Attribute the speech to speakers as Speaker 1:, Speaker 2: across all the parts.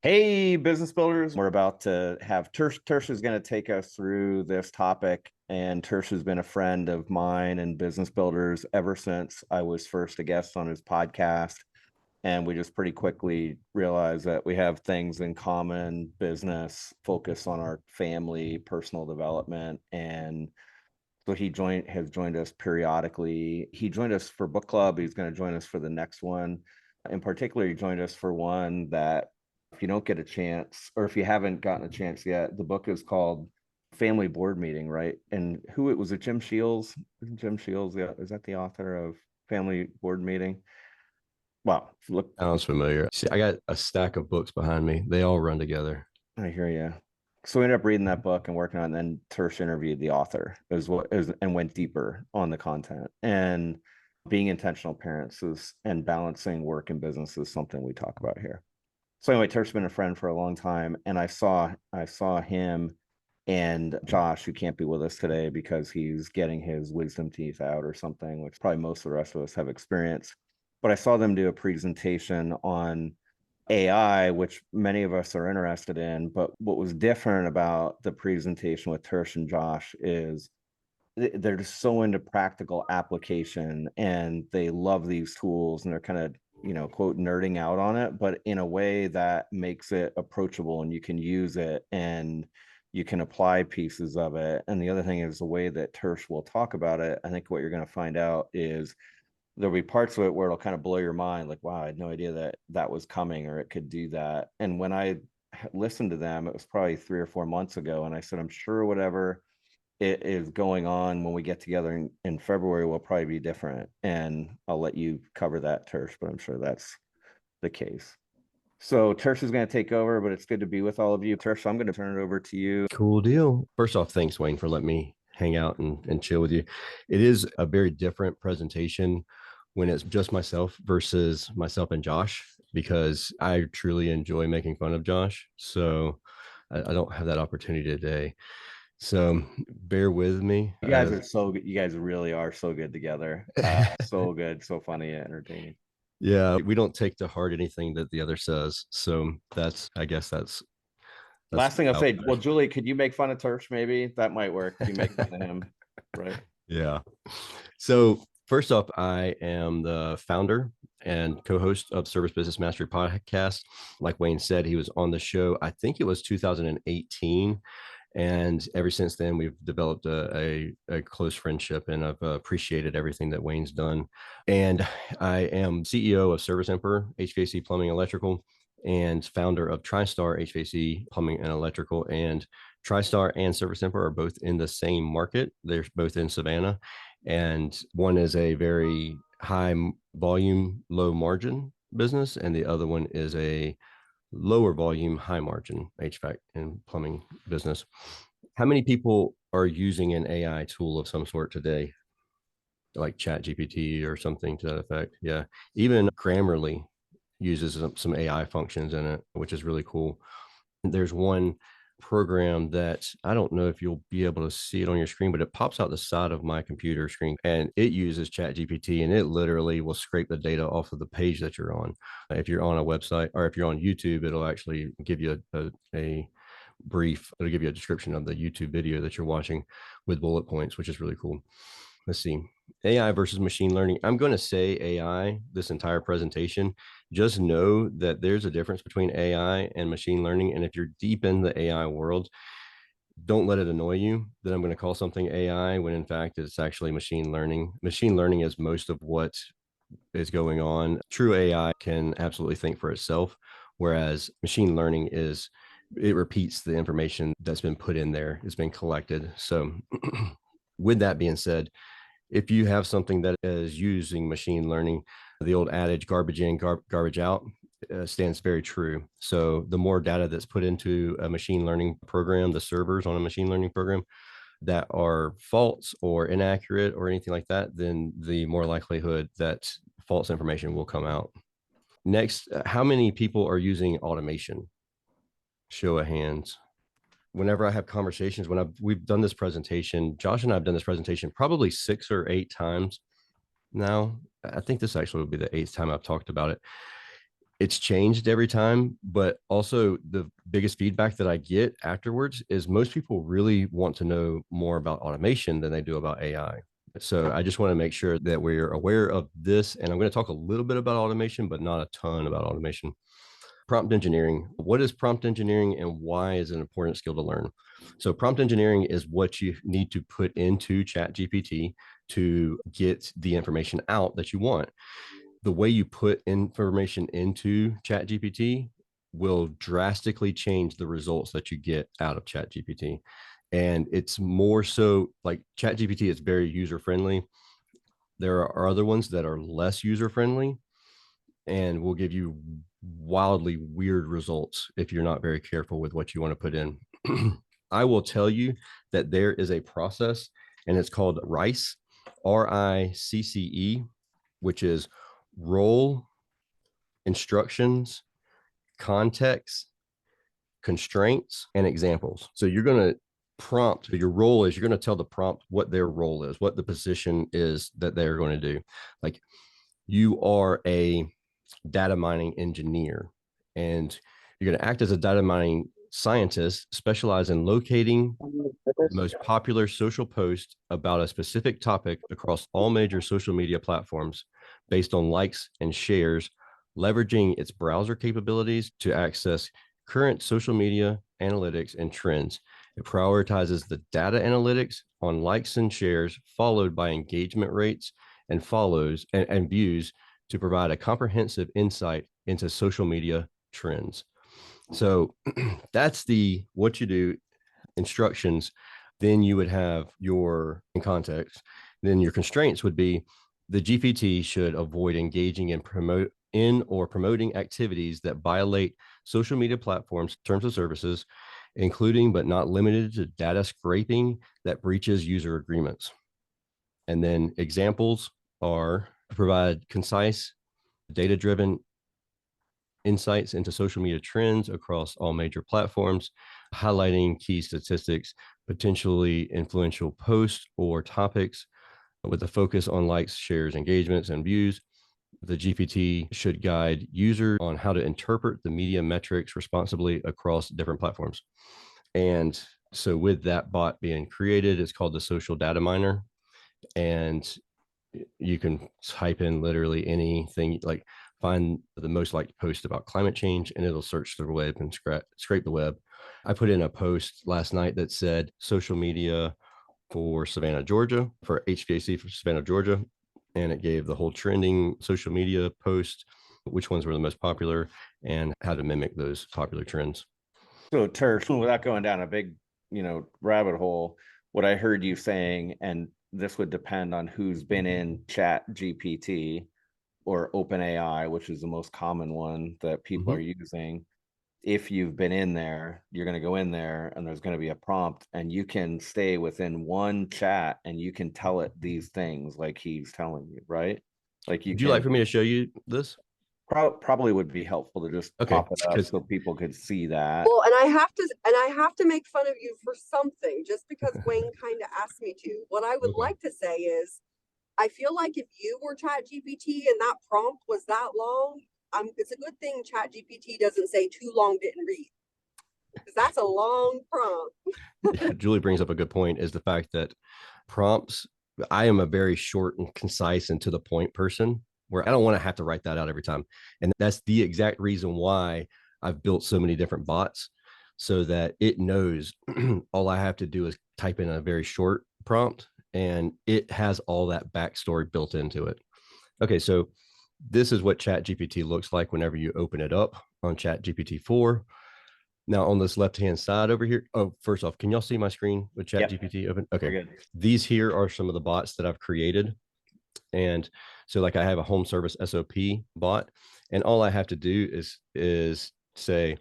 Speaker 1: Hey, business builders. We're about to have Tersh. Tersh is going to take us through this topic. And Tersh has been a friend of mine and business builders ever since I was first a guest on his podcast. And we just pretty quickly realized that we have things in common: business, focus on our family, personal development. And so has joined us periodically. He joined us for book club. He's going to join us for the next one. In particular, he joined us for one that if you don't get a chance, or if you haven't gotten a chance yet, the book is called Family Board Meeting, right? And who it was it Jim Shields? Jim Shields, yeah, is that the author of Family Board Meeting? Wow, look,
Speaker 2: Sounds familiar. See, I got a stack of books behind me. They all run together.
Speaker 1: I hear you. So we ended up reading that book and working on it. And then Tersh interviewed the author and went deeper on the content. And being intentional parents is and balancing work and business is something we talk about here. So anyway, Tersh's been a friend for a long time, and I saw him and Josh, who can't be with us today because he's getting his wisdom teeth out or something, which probably most of the rest of us have experienced. But I saw them do a presentation on AI, which many of us are interested in. But what was different about the presentation with Tersh and Josh is they're just so into practical application and they love these tools and they're kind of, quote, nerding out on it, but in a way that makes it approachable and you can use it and you can apply pieces of it. And the other thing is the way that Tersh will talk about it. I think what you're going to find out is there'll be parts of it where it'll kind of blow your mind, like, wow, I had no idea that that was coming or it could do that. And when I listened to them, it was probably 3 or 4 months ago, and I said, I'm sure whatever it is going on when we get together in February will probably be different. And I'll let you cover that, Tersh, but I'm sure that's the case. So Tersh is going to take over, but it's good to be with all of you. Tersh, I'm going to turn it over to you.
Speaker 2: Cool deal. First off, thanks, Wayne, for letting me hang out and chill with you. It is a very different presentation when it's just myself versus myself and Josh, because I truly enjoy making fun of Josh. So I don't have that opportunity today. So bear with me.
Speaker 1: You guys are so good. You guys really are so good together. So good, so funny, entertaining.
Speaker 2: Yeah, we don't take to heart anything that the other says. So I guess that's
Speaker 1: Last thing I'll
Speaker 2: out
Speaker 1: say,
Speaker 2: there.
Speaker 1: well, Julie, could you make fun of Tersh? Maybe that might work. You make fun of him, right?
Speaker 2: Yeah. So first off, I am the founder and co-host of Service Business Mastery Podcast. Like Wayne said, he was on the show. I think it was 2018. And ever since then, we've developed a close friendship, and I've appreciated everything that Wayne's done. And I am CEO of Service Emperor HVAC Plumbing Electrical and founder of TriStar HVAC Plumbing and Electrical. And TriStar and Service Emperor are both in the same market. They're both in Savannah. And one is a very high volume, low margin business, and the other one is a lower volume, high margin HVAC and plumbing business. How many people are using an AI tool of some sort today, like Chat GPT or something to that effect? Yeah. Even Grammarly uses some AI functions in it, which is really cool. There's one program that I don't know if you'll be able to see it on your screen, but it pops out the side of my computer screen and it uses Chat GPT, and it literally will scrape the data off of the page that you're on. If you're on a website or if you're on YouTube, it'll actually give you a brief, it'll give you a description of the YouTube video that you're watching with bullet points, which is really cool. Let's see. AI versus machine learning. I'm going to say AI this entire presentation. Just know that there's a difference between AI and machine learning. And if you're deep in the AI world, don't let it annoy you that I'm going to call something AI when in fact it's actually machine learning. Machine learning is most of what is going on. True AI can absolutely think for itself, whereas machine learning is it repeats the information that's been put in there, it's been collected. So with that being said, if you have something that is using machine learning, the old adage garbage in, garbage out stands very true. So the more data that's put into a machine learning program, the servers on a machine learning program that are false or inaccurate or anything like that, then the more likelihood that false information will come out. Next, how many people are using automation? Show of hands. Whenever I have conversations, we've done this presentation, Josh and I have done this presentation probably 6 or 8 times now. I think this actually would be the 8th time I've talked about it. It's changed every time, but also the biggest feedback that I get afterwards is most people really want to know more about automation than they do about AI. So I just want to make sure that we're aware of this. And I'm going to talk a little bit about automation, but not a ton about automation. Prompt engineering. What is prompt engineering and why is it an important skill to learn? So prompt engineering is what you need to put into ChatGPT to get the information out that you want. The way you put information into ChatGPT will drastically change the results that you get out of ChatGPT. And it's more so like ChatGPT is very user friendly. There are other ones that are less user friendly and will give you wildly weird results if you're not very careful with what you want to put in. I will tell you that there is a process and it's called RICE, RICCE, which is role, instructions, context, constraints, and examples. So you're going to prompt, your role is you're going to tell the prompt what their role is, what the position is that they're going to do. Like you are a data mining engineer and you're going to act as a data mining scientist, specialize in locating the most popular social post about a specific topic across all major social media platforms based on likes and shares, leveraging its browser capabilities to access current social media analytics and trends. It prioritizes the data analytics on likes and shares, followed by engagement rates and follows and views to provide a comprehensive insight into social media trends. So that's the what you do instructions. Then you would have your in context. Then your constraints would be the GPT should avoid engaging in or promoting activities that violate social media platforms' terms of services, including but not limited to data scraping that breaches user agreements. And then examples are provide concise, data-driven insights into social media trends across all major platforms, highlighting key statistics, potentially influential posts or topics with a focus on likes, shares, engagements, and views. The GPT should guide users on how to interpret the media metrics responsibly across different platforms. And so with that bot being created, it's called the social data miner. And you can type in literally anything, like find the most liked post about climate change, and it'll search the web and scrape the web. I put in a post last night that said social media for Savannah, Georgia, for HVAC for Savannah, Georgia. And it gave the whole trending social media post, which ones were the most popular, and how to mimic those popular trends.
Speaker 1: So Tersh, without going down a big, rabbit hole, what I heard you saying, and this would depend on who's been in Chat GPT or OpenAI, which is the most common one that people are using. If you've been in there, you're going to go in there and there's going to be a prompt and you can stay within one chat and you can tell it these things like he's telling you, right? Like you
Speaker 2: Would you
Speaker 1: can
Speaker 2: like for me to show you this?
Speaker 1: probably would be helpful to just
Speaker 2: Okay,
Speaker 1: pop it up so people could see that.
Speaker 3: Well, and I have to make fun of you for something just because Wayne kind of asked me to. What I would like to say is I feel like if you were Chat GPT and that prompt was that long, it's a good thing Chat GPT doesn't say too long didn't read. Because that's a long prompt.
Speaker 2: Julie brings up a good point, is the fact that prompts, I am a very short and concise and to the point person where I don't want to have to write that out every time. And that's the exact reason why I've built so many different bots, so that it knows all I have to do is type in a very short prompt and it has all that backstory built into it. Okay, so this is what Chat GPT looks like whenever you open it up on Chat GPT 4. Now on this left-hand side over here, oh, first off, can y'all see my screen with Chat GPT open? Okay, these here are some of the bots that I've created. And so like I have a home service SOP bot, and all I have to do is say,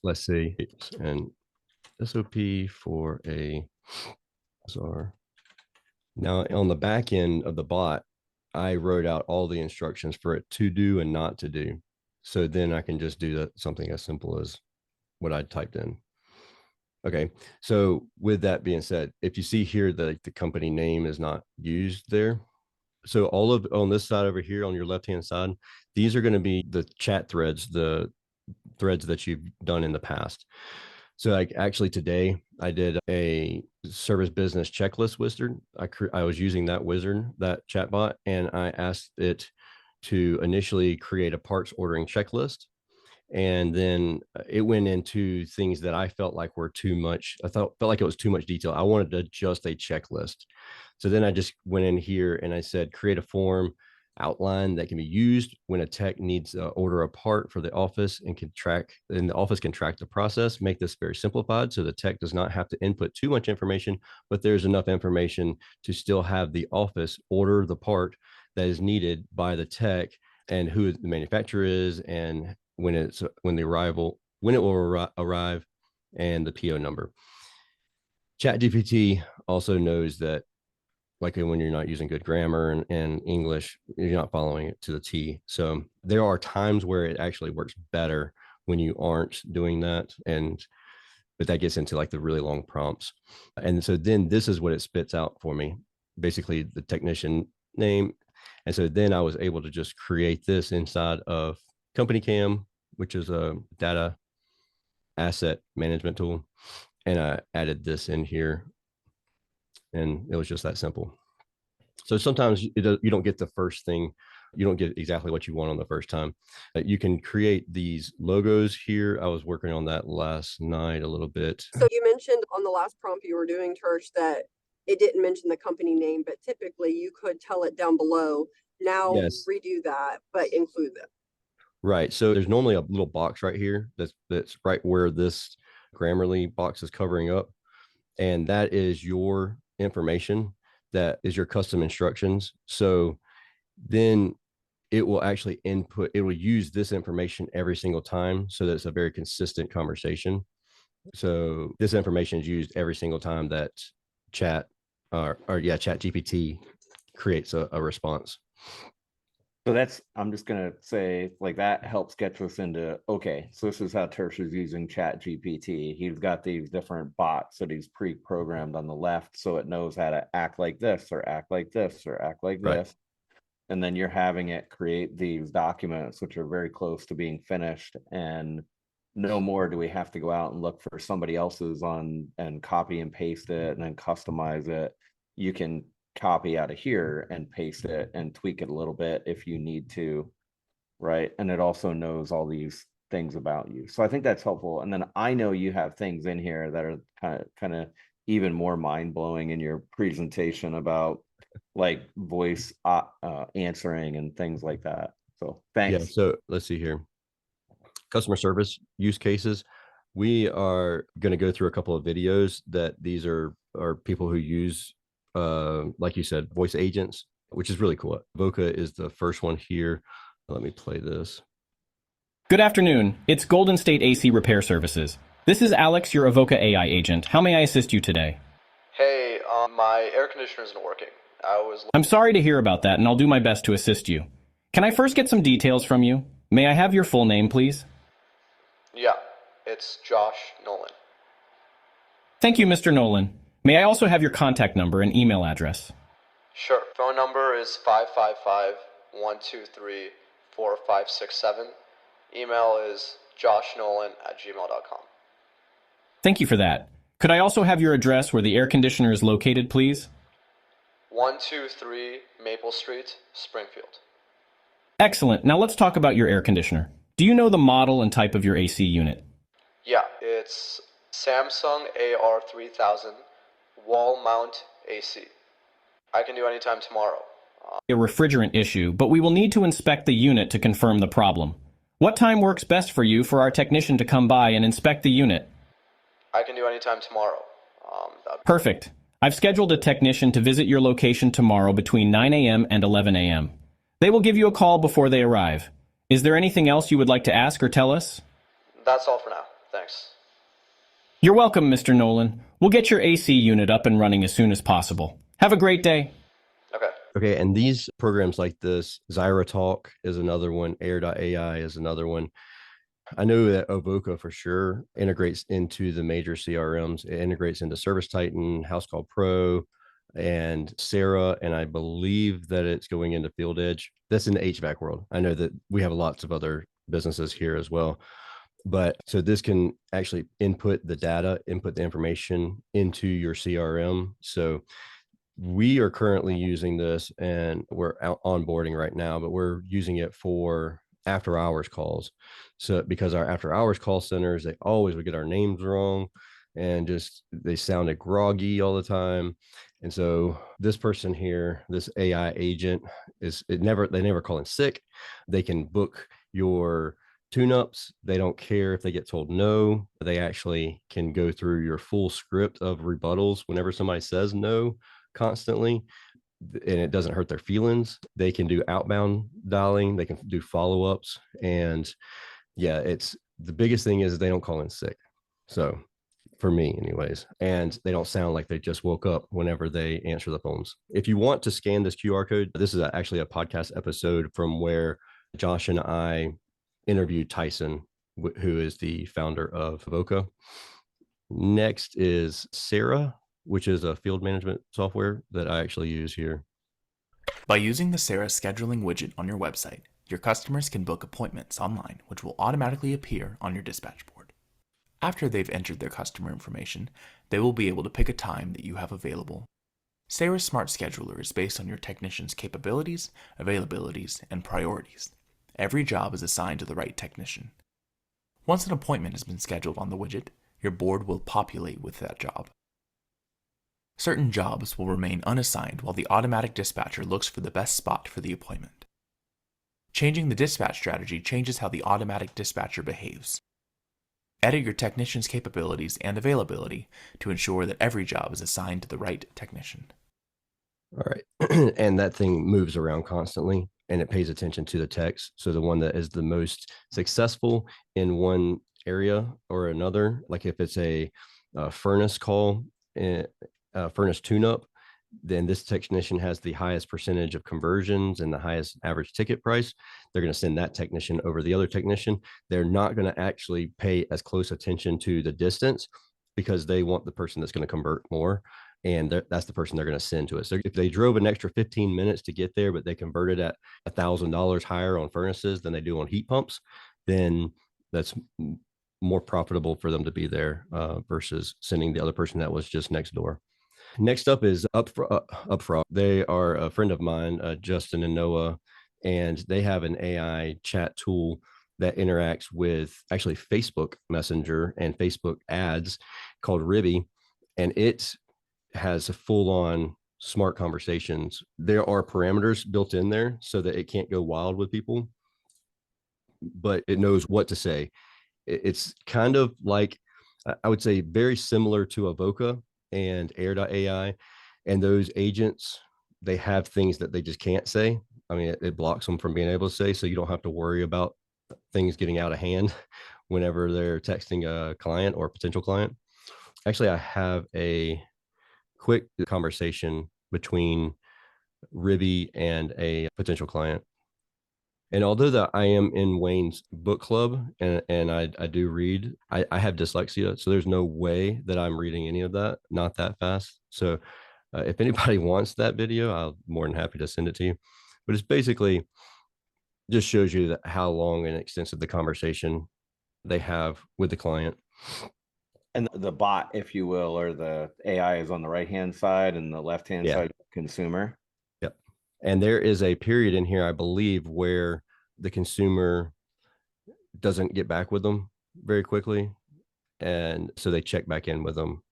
Speaker 2: let's say, an SOP for a SR. Now on the back end of the bot, I wrote out all the instructions for it to do and not to do. So then I can just do that, something as simple as what I typed in. Okay, so with that being said, if you see here that the company name is not used there, so all of on this side over here on your left hand side, These are going to be the chat threads, the threads that you've done in the past. So like actually today I did a service business checklist wizard. I was using that wizard, that chatbot, and I asked it to initially create a parts ordering checklist. And then it went into things that I felt like were too much. Felt like it was too much detail. I wanted to just a checklist. So then I just went in here and I said, create a form outline that can be used when a tech needs to order a part for the office and the office can track the process. Make this very simplified so the tech does not have to input too much information, but there's enough information to still have the office order the part that is needed by the tech and who the manufacturer is and when it will arrive and the PO number. ChatGPT also knows that, like when you're not using good grammar and English, you're not following it to the T. So there are times where it actually works better when you aren't doing that. But that gets into like the really long prompts. And so then this is what it spits out for me, basically the technician name. And so then I was able to just create this inside of Company Cam, which is a data asset management tool. And I added this in here and it was just that simple. So sometimes you don't get the first thing. You don't get exactly what you want on the first time. You can create these logos here. I was working on that last night a little bit.
Speaker 3: So you mentioned on the last prompt you were doing, Tersh, that it didn't mention the company name, but typically you could tell it down below. Now
Speaker 2: Yes.
Speaker 3: redo that, but include them.
Speaker 2: Right. So there's normally a little box right here that's right where this Grammarly box is covering up. And that is your information. That is your custom instructions. So then it will actually it will use this information every single time. So that's a very consistent conversation. So this information is used every single time that Chat GPT creates a response.
Speaker 1: So I'm just going to say like that helps get us into, okay, so this is how Tersh is using Chat GPT. He's got these different bots that he's pre-programmed on the left. So it knows how to act like this or act like this or act like
Speaker 2: Right.
Speaker 1: this. And then you're having it create these documents, which are very close to being finished. And no more do we have to go out and look for somebody else's and copy and paste it and then customize it. You can copy out of here and paste it and tweak it a little bit if you need to, right? And it also knows all these things about you. So I think that's helpful. And then I know you have things in here that are kind of even more mind-blowing in your presentation about like voice answering and things like that. So thanks.
Speaker 2: Yeah. So let's see here. Customer service use cases. We are going to go through a couple of videos that these are people who use like you said, voice agents, which is really cool. Voca is the first one here. Let me play this.
Speaker 4: Good afternoon. It's Golden State AC Repair Services. This is Alex, your Avoca AI agent. How may I assist you today?
Speaker 5: Hey, my air conditioner isn't working.
Speaker 4: I'm sorry to hear about that, and I'll do my best to assist you. Can I first get some details from you? May I have your full name, please?
Speaker 5: Yeah, it's Josh Nolan.
Speaker 4: Thank you, Mr. Nolan. May I also have your contact number and email address?
Speaker 5: Sure. Phone number is 555-123-4567. Email is joshnolan@gmail.com.
Speaker 4: Thank you for that. Could I also have your address where the air conditioner is located, please?
Speaker 5: 123 Maple Street, Springfield.
Speaker 4: Excellent. Now let's talk about your air conditioner. Do you know the model and type of your AC unit?
Speaker 5: Yeah, it's Samsung AR3000 wall mount AC. I can do anytime tomorrow.
Speaker 4: A refrigerant issue, but we will need to inspect the unit to confirm the problem. What time works best for you for our technician to come by and inspect the unit?
Speaker 5: I can do anytime tomorrow.
Speaker 4: Perfect. I've scheduled a technician to visit your location tomorrow between 9 a.m. and 11 a.m. They will give you a call before they arrive. Is there anything else you would like to ask or tell us?
Speaker 5: That's all for now. Thanks.
Speaker 4: You're welcome, Mr. Nolan. We'll get your AC unit up and running as soon as possible. Have a great day.
Speaker 2: Okay, and these programs like this, ZyraTalk is another one, Air.ai is another one. I know that Avoca for sure integrates into the major CRMs. It integrates into Service Titan, House Call Pro, and Sarah, and I believe that it's going into Field Edge. That's in the HVAC world. I know that we have lots of other businesses here as well. But so this can actually input the data, input the information into your CRM. So we are currently using this and we're out onboarding right now, but we're using it for after hours calls. So because our after hours call centers, they always would get our names wrong and just they sounded groggy all the time. And so this person here, this AI agent they never call in sick. They can book your tune-ups. They don't care if they get told no. They actually can go through your full script of rebuttals whenever somebody says no constantly, and it doesn't hurt their feelings. They can do outbound dialing, they can do follow-ups, and yeah, it's the biggest thing is they don't call in sick. So for me anyways, and they don't sound like they just woke up whenever they answer the phones. If you want to scan this QR code, this is actually a podcast episode from where Josh and I interviewed Tyson, who is the founder of Voca. Next is Sarah, which is a field management software that I actually use here.
Speaker 6: By using the Sarah scheduling widget on your website, your customers can book appointments online, which will automatically appear on your dispatch board. After they've entered their customer information, they will be able to pick a time that you have available. Sarah's Smart Scheduler is based on your technician's capabilities, availabilities, and priorities. Every job is assigned to the right technician. Once an appointment has been scheduled on the widget, your board will populate with that job. Certain jobs will remain unassigned while the automatic dispatcher looks for the best spot for the appointment. Changing the dispatch strategy changes how the automatic dispatcher behaves. Edit your technician's capabilities and availability to ensure that every job is assigned to the right technician.
Speaker 2: All right. And that thing moves around constantly and it pays attention to the text. So the one that is the most successful in one area or another, like if it's a furnace call, furnace tune-up, then this technician has the highest percentage of conversions and the highest average ticket price. They're going to send that technician over the other technician. They're not going to actually pay as close attention to the distance because they want the person that's going to convert more. And that's the person they're going to send to us. So if they drove an extra 15 minutes to get there, but they converted at $1,000 higher on furnaces than they do on heat pumps, then that's more profitable for them to be there versus sending the other person that was just next door. Next up is Upfrog. They are a friend of mine, Justin and Noah, and they have an AI chat tool that interacts with actually Facebook Messenger and Facebook ads called Ribby, and it has a full-on smart conversations. There are parameters built in there so that it can't go wild with people, but it knows what to say. It's kind of like, I would say, very similar to Avoca and Air.ai, and those agents, they have things that they just can't say. I mean, it blocks them from being able to say, so you don't have to worry about things getting out of hand whenever they're texting a client or a potential client. Actually, I have a quick conversation between Ribby and a potential client. And although I am in Wayne's book club and I do read, I have dyslexia. So there's no way that I'm reading any of that, not that fast. So if anybody wants that video, I'm more than happy to send it to you. But it's basically just shows you that how long and extensive the conversation they have with the client.
Speaker 1: And the bot, if you will, or the AI is on the right-hand side and the left-hand side consumer.
Speaker 2: Yep. And there is a period in here, I believe, where the consumer doesn't get back with them very quickly. And so they check back in with them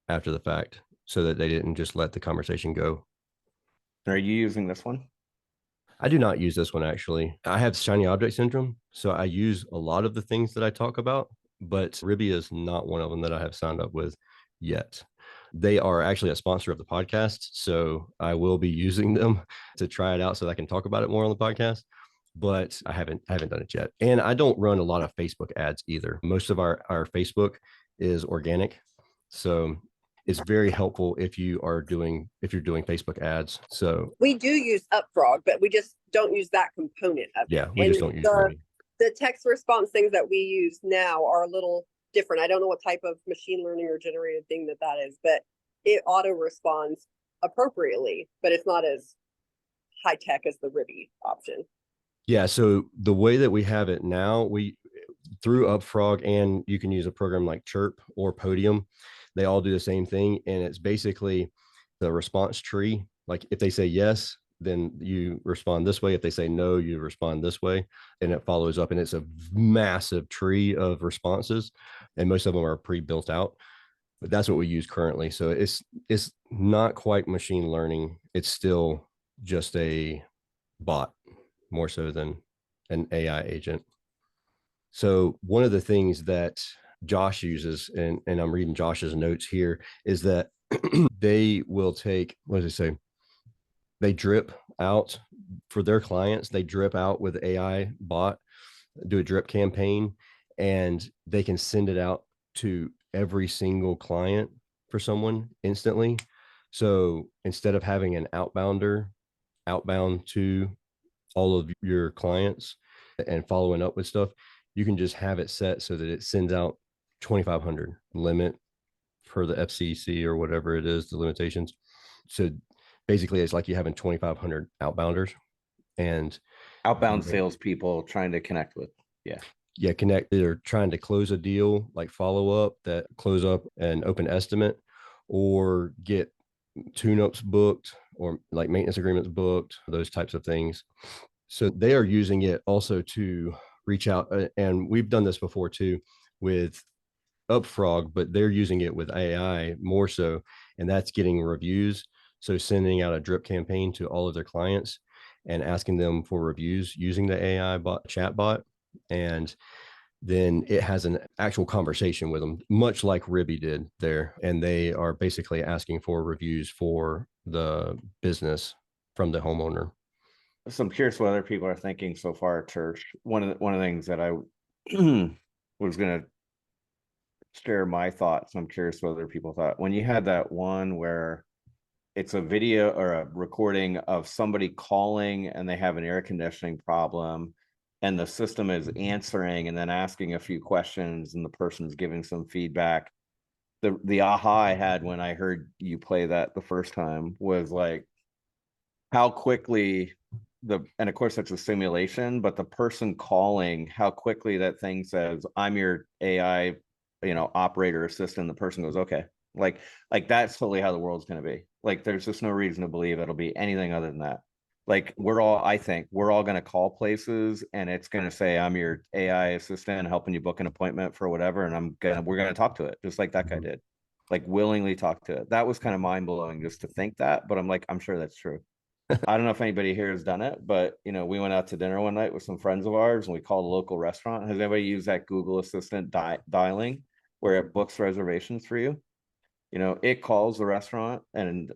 Speaker 2: after the fact so that they didn't just let the conversation go.
Speaker 1: Are you using this one?
Speaker 2: I do not use this one, actually. I have shiny object syndrome, so I use a lot of the things that I talk about, but Ribby is not one of them that I have signed up with yet. They are actually a sponsor of the podcast, so I will be using them to try it out so that I can talk about it more on the podcast, but I haven't done it yet. And I don't run a lot of Facebook ads either. Most of our Facebook is organic, so it's very helpful if you're doing Facebook ads. So
Speaker 3: we do use Upfrog, but we just don't use that component of it.
Speaker 2: Yeah, we just don't use Ribby.
Speaker 3: The text response things that we use now are a little different. I don't know what type of machine learning or generated thing that is, but it auto responds appropriately, but it's not as high tech as the Ribby option.
Speaker 2: Yeah. So the way that we have it now, we through Upfrog, and you can use a program like Chirp or Podium. They all do the same thing. And it's basically the response tree. Like if they say yes, then you respond this way. If they say no, you respond this way. And it follows up. And it's a massive tree of responses. And most of them are pre-built out. But that's what we use currently. So it's not quite machine learning. It's still just a bot more so than an AI agent. So one of the things that Josh uses, and I'm reading Josh's notes here, is that they will take, what does it say? They drip out for their clients. They drip out with AI bot, do a drip campaign, and they can send it out to every single client for someone instantly. So instead of having an outbound to all of your clients and following up with stuff, you can just have it set so that it sends out 2,500 limit for the FCC or whatever it is, the limitations. So basically it's like you having 2,500 outbounders and
Speaker 1: Outbound salespeople trying to connect with. Yeah.
Speaker 2: Connect. They're trying to close a deal, like follow up, that close up an open estimate, or get tune-ups booked, or like maintenance agreements booked, those types of things. So they are using it also to reach out. And we've done this before too with Upfrog, but they're using it with AI more so, and that's getting reviews. So sending out a drip campaign to all of their clients and asking them for reviews using the AI chat bot. And then it has an actual conversation with them, much like Ribby did there. And they are basically asking for reviews for the business from the homeowner.
Speaker 1: So I'm curious what other people are thinking so far, Tersh. One of the things that I was going to share my thoughts. I'm curious what other people thought. When you had that one where it's a video or a recording of somebody calling and they have an air conditioning problem, and the system is answering and then asking a few questions, and the person's giving some feedback. The aha I had when I heard you play that the first time was like how quickly and of course that's a simulation, but the person calling, how quickly that thing says, "I'm your AI, operator assistant." The person goes, "Okay." Like that's totally how the world's going to be. Like there's just no reason to believe it'll be anything other than that. Like I think we're all going to call places and it's going to say, "I'm your AI assistant helping you book an appointment for whatever." And we're going to talk to it just like that guy did, like willingly talk to it. That was kind of mind blowing just to think that, but I'm like, I'm sure that's true. I don't know if anybody here has done it, but we went out to dinner one night with some friends of ours and we called a local restaurant. Has anybody used that Google Assistant dialing where it books reservations for you? It calls the restaurant and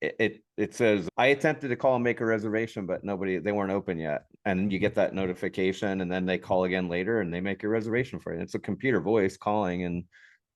Speaker 1: it says, "I attempted to call and make a reservation, but they weren't open yet." And you get that notification and then they call again later and they make a reservation for you. It's a computer voice calling and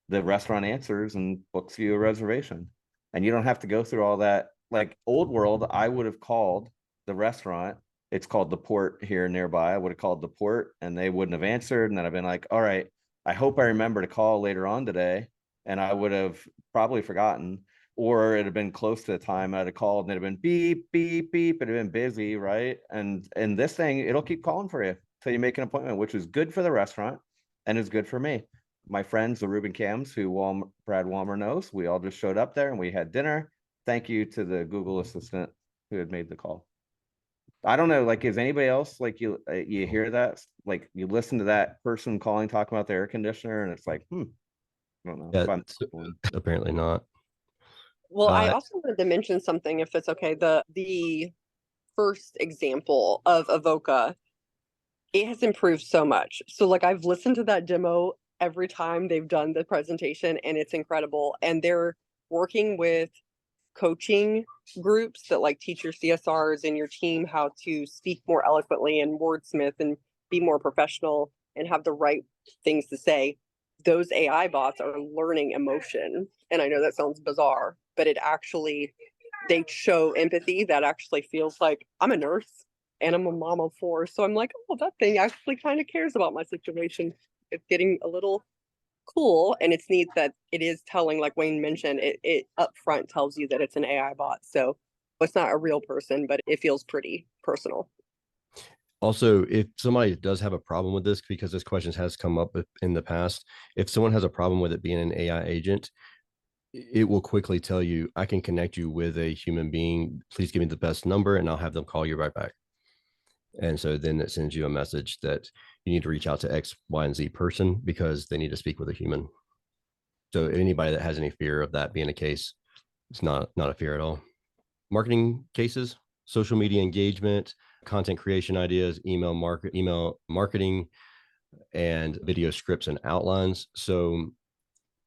Speaker 1: the restaurant answers and books you a reservation. And you don't have to go through all that. Like old world, I would have called the restaurant. It's called the Port here nearby. I would have called the Port and they wouldn't have answered. And then I've been like, all right, I hope I remember to call later on today. And I would have probably forgotten, or it'd have been close to the time I'd have called and it'd have been beep, beep, beep. It'd have been busy, right? And this thing, it'll keep calling for you till you make an appointment, which is good for the restaurant and is good for me. My friends, the Reuben Cams, who Brad Walmer knows, we all just showed up there and we had dinner. Thank you to the Google Assistant who had made the call. I don't know, like, is anybody else like you hear that? Like you listen to that person calling, talking about the air conditioner, and it's like, I don't know.
Speaker 2: Yeah, apparently not.
Speaker 3: Well, I also wanted to mention something, if it's okay. The first example of Avoca, it has improved so much. So like I've listened to that demo every time they've done the presentation and it's incredible. And they're working with coaching groups that like teach your CSRs and your team how to speak more eloquently and wordsmith and be more professional and have the right things to say. Those AI bots are learning emotion. And I know that sounds bizarre, but they show empathy that actually feels like I'm a nurse and I'm a mom of 4. So I'm like, oh, that thing actually kind of cares about my situation. It's getting a little cool. And it's neat that it is telling, like Wayne mentioned, it up front tells you that it's an AI bot. So it's not a real person, but it feels pretty personal.
Speaker 2: Also, if somebody does have a problem with this, because this question has come up in the past, if someone has a problem with it being an AI agent, it will quickly tell you, I can connect you with a human being. Please give me the best number and I'll have them call you right back. And so then it sends you a message that you need to reach out to X, Y, and Z person because they need to speak with a human. So anybody that has any fear of that being the case, it's not a fear at all. Marketing cases, social media engagement, content creation ideas, email marketing, and video scripts and outlines. So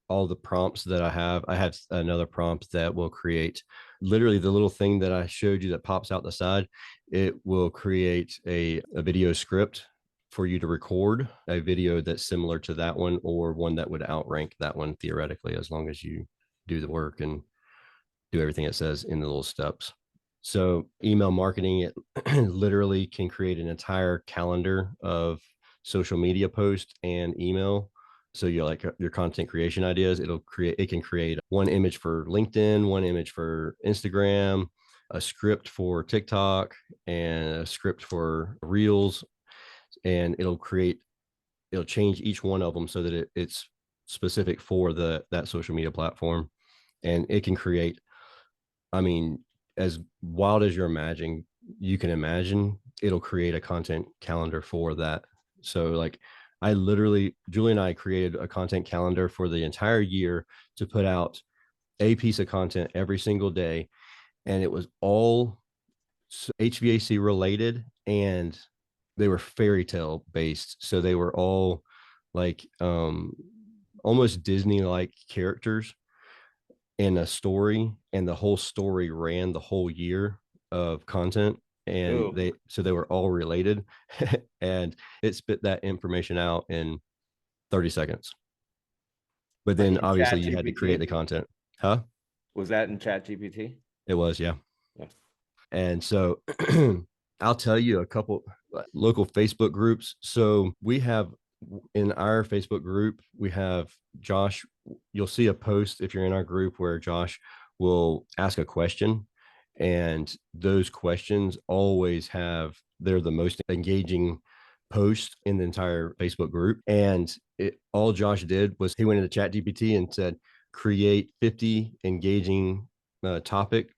Speaker 2: all the prompts that I have another prompt that will create literally the little thing that I showed you that pops out the side. It will create a video script for you to record a video that's similar to that one, or one that would outrank that one theoretically, as long as you do the work and do everything it says in the little steps. So email marketing, it literally can create an entire calendar of social media posts and email. So you're like your content creation ideas, it can create one image for LinkedIn, one image for Instagram, a script for TikTok, and a script for Reels. And it'll change each one of them so that it's specific for that social media platform. And it can create, I mean, as wild as you can imagine, it'll create a content calendar for that. So like Julie and I created a content calendar for the entire year to put out a piece of content every single day. And it was all HVAC related, and they were fairy tale based. So they were all like almost Disney-like characters in a story, and the whole story ran the whole year of content. And they were all related and it spit that information out in 30 seconds. But then obviously you had to create the content.
Speaker 1: Was that in Chat GPT?
Speaker 2: It was, yeah. And so I'll tell you a couple local Facebook groups. So we have in our Facebook group, we have Josh. You'll see a post if you're in our group where Josh will ask a question. And those questions they're the most engaging post in the entire Facebook group. And all Josh did was he went into Chat GPT and said, create 50 engaging topics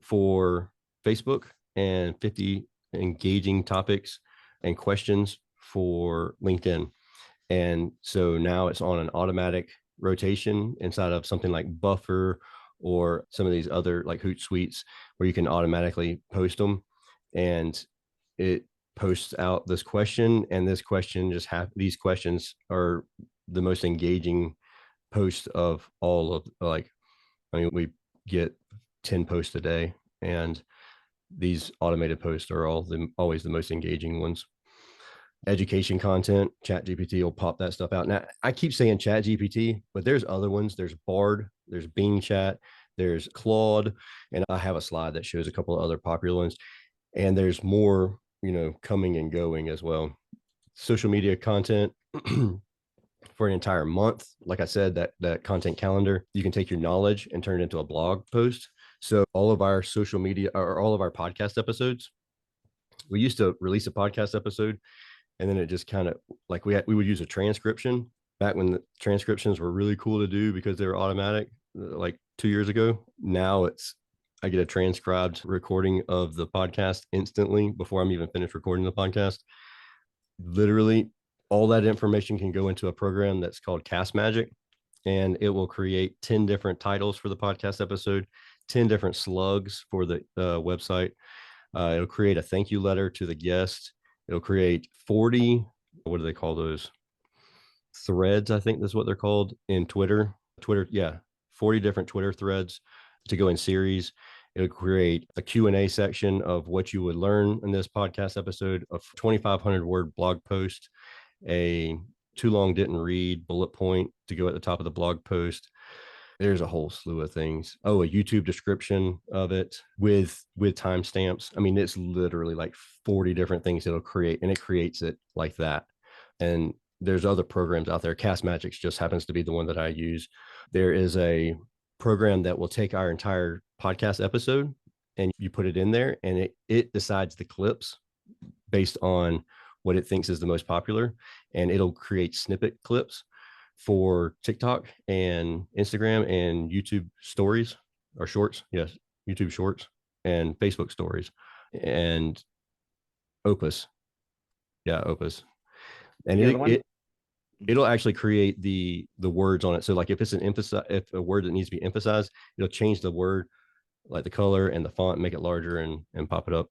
Speaker 2: for Facebook, and 50 engaging topics and questions for LinkedIn. And so now it's on an automatic rotation inside of something like Buffer or some of these other like Hootsuite where you can automatically post them, and it posts out this question, and this question these questions are the most engaging post of all of we get 10 posts a day, and these automated posts are always the most engaging ones. Education content, Chat GPT will pop that stuff out. Now I keep saying Chat GPT, but there's other ones. There's Bard, there's Bing Chat, there's Claude, and I have a slide that shows a couple of other popular ones. And there's more, coming and going as well. Social media content for an entire month. Like I said, that content calendar, you can take your knowledge and turn it into a blog post. So all of our social media or all of our podcast episodes, we used to release a podcast episode, and then it just kind of like we would use a transcription back when the transcriptions were really cool to do because they were automatic, like 2 years ago. Now I get a transcribed recording of the podcast instantly before I'm even finished recording the podcast. Literally all that information can go into a program that's called Cast Magic, and it will create 10 different titles for the podcast episode, 10 different slugs for the website. It'll create a thank you letter to the guest. It'll create 40, what do they call those? Threads, I think that's what they're called in Twitter. 40 different Twitter threads to go in series. It'll create a Q&A section of what you would learn in this podcast episode, a 2,500 word blog post, a too long didn't read bullet point to go at the top of the blog post. There's a whole slew of things. Oh, a YouTube description of it with timestamps. I mean, it's literally like 40 different things it'll create, and it creates it like that. And there's other programs out there. Cast Magics just happens to be the one that I use. There is a program that will take our entire podcast episode and you put it in there, and it decides the clips based on what it thinks is the most popular, and it'll create snippet clips for TikTok and Instagram and YouTube stories or shorts. Yes, YouTube shorts and Facebook stories and Opus. Yeah, Opus. And it'll actually create the words on it. So like if it's if a word that needs to be emphasized, it'll change the word, like the color and the font, make it larger and pop it up.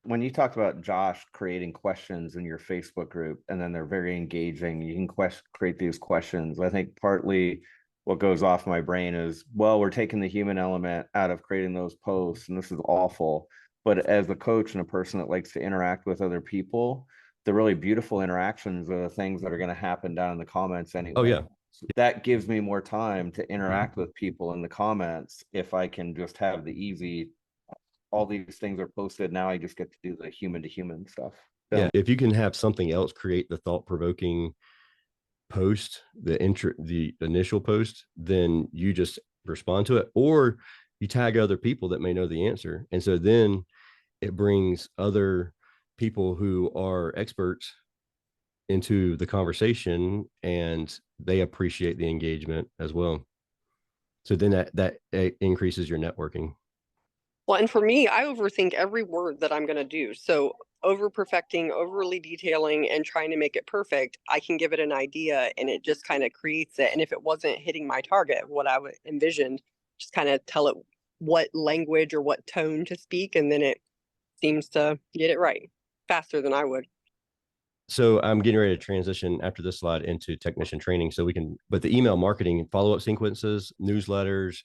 Speaker 1: When you talked about Josh creating questions in your Facebook group, and then they're very engaging, you can create these questions. I think partly what goes off my brain is, well, we're taking the human element out of creating those posts, and this is awful. But as a coach and a person that likes to interact with other people, the really beautiful interactions are the things that are going to happen down in the comments anyway.
Speaker 2: Oh yeah.
Speaker 1: So that gives me more time to interact with people in the comments if I can just have the easy, all these things are posted. Now I just get to do the human to human stuff.
Speaker 2: Yeah. If you can have something else create the thought-provoking post, the initial post, then you just respond to it, or you tag other people that may know the answer. And so then it brings other people who are experts into the conversation, and they appreciate the engagement as well. So then that increases your networking.
Speaker 3: Well, and for me, I overthink every word that I'm going to do. So over perfecting, overly detailing, and trying to make it perfect, I can give it an idea and it just kind of creates it. And if it wasn't hitting my target, what I would envisioned, just kind of tell it what language or what tone to speak. And then it seems to get it right faster than I would.
Speaker 2: So I'm getting ready to transition after this slide into technician training. But the email marketing, follow-up sequences, newsletters,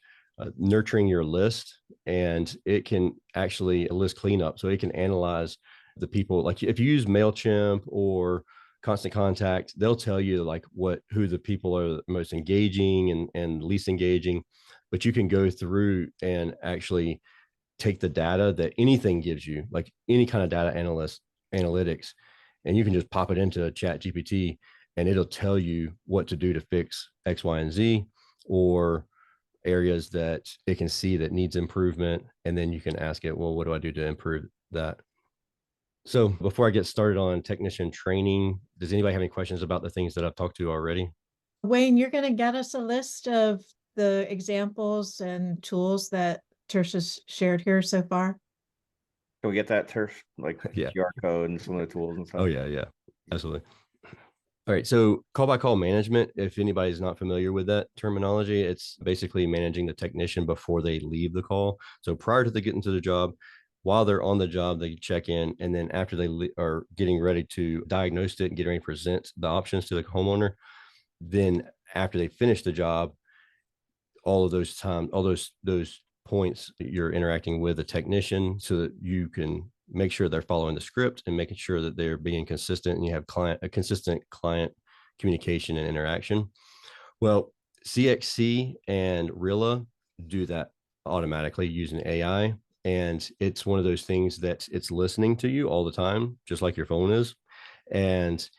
Speaker 2: nurturing your list, and it can actually list cleanup. So it can analyze the people. Like if you use MailChimp or Constant Contact, they'll tell you like who the people are most engaging and least engaging. But you can go through and actually take the data that anything gives you, like any kind of data analytics, and you can just pop it into ChatGPT and it'll tell you what to do to fix X, Y, and Z, or areas that it can see that needs improvement. And then you can ask it, well, what do I do to improve that? So before I get started on technician training, does anybody have any questions about the things that I've talked to already?
Speaker 7: Wayne, you're going to get us a list of the examples and tools that Tersh has shared here so far?
Speaker 1: Can we get that, Tersh? Like
Speaker 2: Yeah.
Speaker 1: QR code and some of the tools and stuff?
Speaker 2: Oh yeah, absolutely. All right, so call by call management, if anybody's not familiar with that terminology, it's basically managing the technician before they leave the call. So prior to they getting to the job, while they're on the job, they check in, and then after they are getting ready to diagnose it and getting ready to present the options to the homeowner, then after they finish the job, all of those times, all those points, you're interacting with a technician so that you can make sure they're following the script and making sure that they're being consistent, and you have a consistent client communication and interaction. Well, CXC and Rilla do that automatically using AI. And it's one of those things that it's listening to you all the time, just like your phone is. And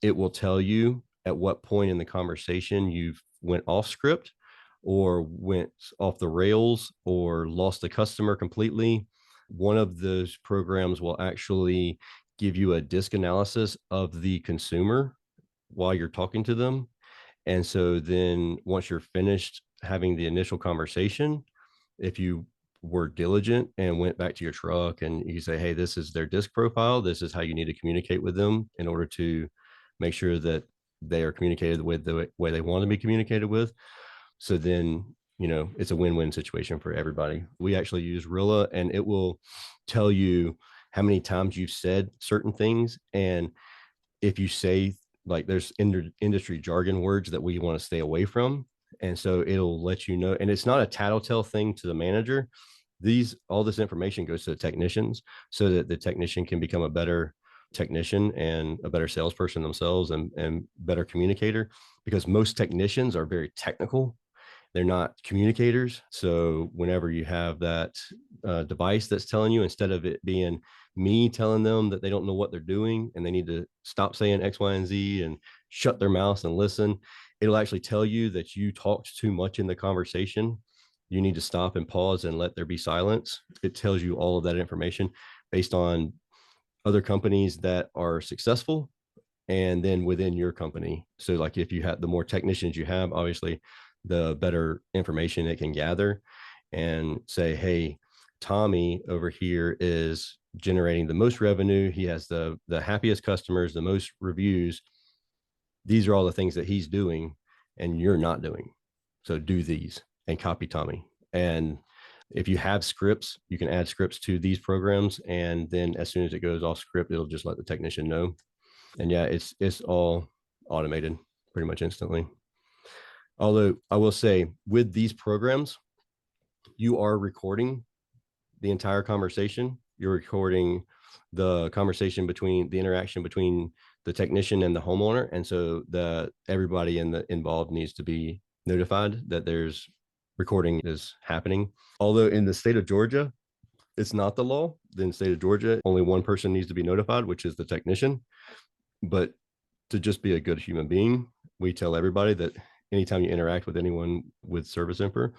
Speaker 2: it will tell you at what point in the conversation you've went off script or went off the rails or lost the customer completely. One of those programs will actually give you a disc analysis of the consumer while you're talking to them. And so then once you're finished having the initial conversation, if you were diligent and went back to your truck and you say, hey, this is their disc profile, this is how you need to communicate with them in order to make sure that they are communicated with the way they want to be communicated with. So then, it's a win-win situation for everybody. We actually use Rilla, and it will tell you how many times you've said certain things. And if you say, like, there's industry jargon words that we want to stay away from. And so it'll let you know, and it's not a tattletale thing to the manager. All this information goes to the technicians so that the technician can become a better technician and a better salesperson themselves and better communicator, because most technicians are very technical. They're not communicators. So whenever you have that device that's telling you, instead of it being me telling them that they don't know what they're doing and they need to stop saying X, Y, and Z and shut their mouths and listen. It'll actually tell you that you talked too much in the conversation. You need to stop and pause and let there be silence. It tells you all of that information based on other companies that are successful and then within your company. So like if you have, the more technicians you have, obviously the better information it can gather and say, hey, Tommy over here is generating the most revenue. He has the happiest customers, the most reviews. These are all the things that he's doing and you're not doing. So do these and copy Tommy. And if you have scripts, you can add scripts to these programs. And then as soon as it goes off script, it'll just let the technician know. And yeah, it's all automated pretty much instantly. Although I will say with these programs, you are recording the entire conversation. You're recording the conversation between the interaction between the technician and the homeowner. And so everybody involved needs to be notified that there's recording is happening. Although in the state of Georgia, it's not the law. In the state of Georgia, only one person needs to be notified, which is the technician. But to just be a good human being, we tell everybody that anytime you interact with anyone with Service Emperor,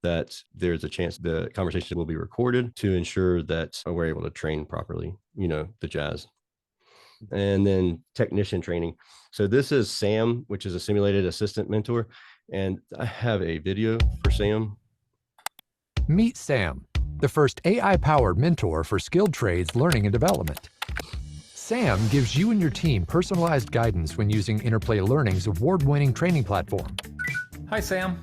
Speaker 2: that there's a chance the conversation will be recorded to ensure that we're able to train properly, the jazz. And then technician training. So this is Sam, which is a simulated assistant mentor. And I have a video for Sam.
Speaker 8: Meet Sam, the first AI-powered mentor for skilled trades learning and development. Sam gives you and your team personalized guidance when using Interplay Learning's award-winning training platform.
Speaker 4: Hi, Sam.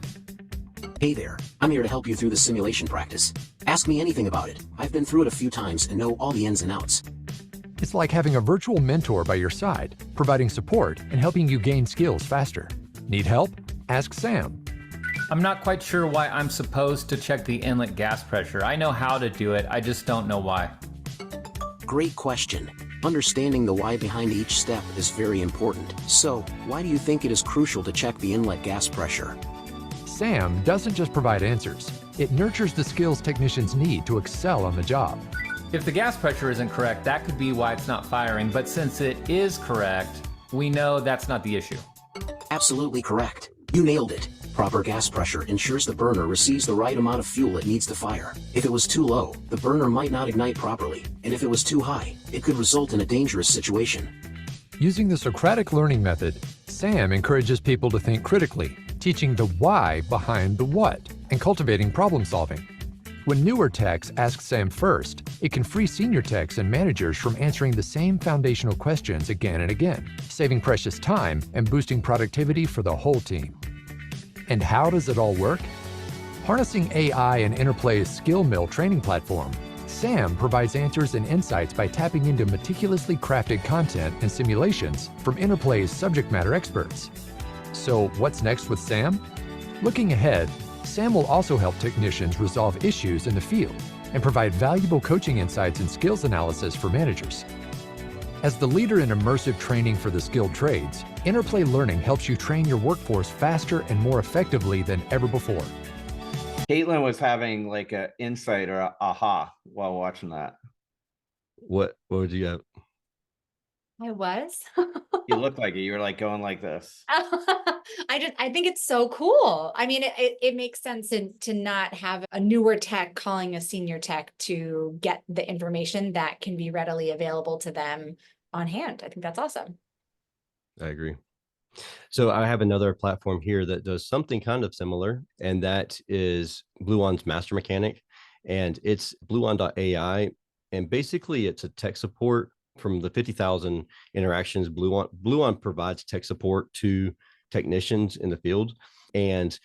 Speaker 9: Hey there, I'm here to help you through the simulation practice. Ask me anything about it. I've been through it a few times and know all the ins and outs.
Speaker 8: It's like having a virtual mentor by your side, providing support and helping you gain skills faster. Need help? Ask Sam.
Speaker 10: I'm not quite sure why I'm supposed to check the inlet gas pressure. I know how to do it, I just don't know why.
Speaker 9: Great question. Understanding the why behind each step is very important. So, why do you think it is crucial to check the inlet gas pressure?
Speaker 8: Sam doesn't just provide answers. It nurtures the skills technicians need to excel on the job.
Speaker 10: If the gas pressure isn't correct, that could be why it's not firing, but since it is correct, we know that's not the issue.
Speaker 9: Absolutely correct. You nailed it. Proper gas pressure ensures the burner receives the right amount of fuel it needs to fire. If it was too low, the burner might not ignite properly, and if it was too high, it could result in a dangerous situation.
Speaker 8: Using the Socratic learning method, Sam encourages people to think critically, teaching the why behind the what, and cultivating problem solving. When newer techs ask Sam first, it can free senior techs and managers from answering the same foundational questions again and again, saving precious time and boosting productivity for the whole team. And how does it all work? Harnessing AI and Interplay's skill mill training platform, Sam provides answers and insights by tapping into meticulously crafted content and simulations from Interplay's subject matter experts. So what's next with Sam? Looking ahead, Sam will also help technicians resolve issues in the field and provide valuable coaching insights and skills analysis for managers. As the leader in immersive training for the skilled trades, Interplay Learning helps you train your workforce faster and more effectively than ever before.
Speaker 1: Caitlin was having like an insight or a aha while watching that.
Speaker 2: What would you have?
Speaker 11: I was.
Speaker 1: You look like it. You were like going like this.
Speaker 11: I think it's so cool. I mean, it makes sense to not have a newer tech calling a senior tech to get the information that can be readily available to them on hand. I think that's awesome.
Speaker 2: I agree. So I have another platform here that does something kind of similar, and that is Bluon's Master Mechanic, and it's bluon.ai. And basically it's a tech support from the 50,000 interactions. Bluon provides tech support to technicians in the field, and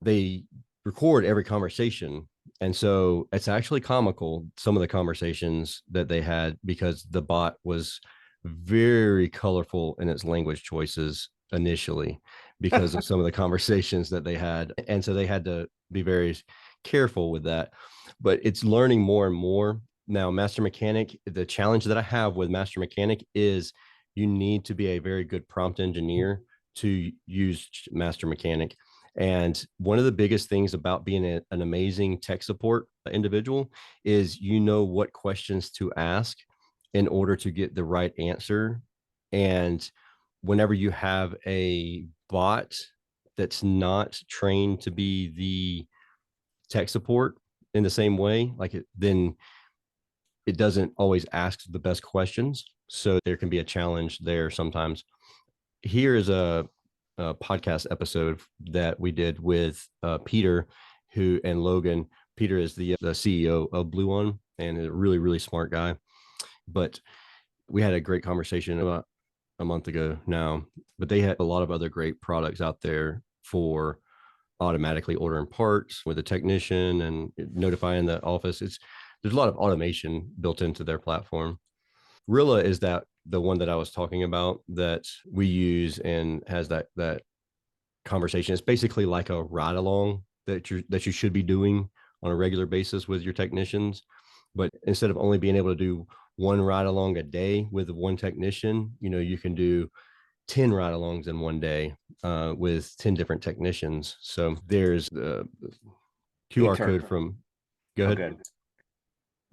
Speaker 2: they record every conversation. And so it's actually comical, some of the conversations that they had, because the bot was very colorful in its language choices initially because of some of the conversations that they had. And so they had to be very careful with that, but it's learning more and more. Now, Master Mechanic, the challenge that I have with Master Mechanic is you need to be a very good prompt engineer to use Master Mechanic. And one of the biggest things about being an amazing tech support individual is you know what questions to ask in order to get the right answer. And whenever you have a bot that's not trained to be the tech support in the same way, then it doesn't always ask the best questions. So there can be a challenge there sometimes. Here is a podcast episode that we did with Peter and Logan. Peter is the CEO of Blue One and a really, really smart guy. But we had a great conversation about a month ago now, but they had a lot of other great products out there for automatically ordering parts with a technician and notifying the office. There's a lot of automation built into their platform. Rilla is the one that I was talking about that we use and has that conversation. It's basically like a ride along that you should be doing on a regular basis with your technicians. But instead of only being able to do one ride along a day with one technician, you can do 10 ride alongs in one day with 10 different technicians. So there's the QR code from, go ahead.
Speaker 1: Okay.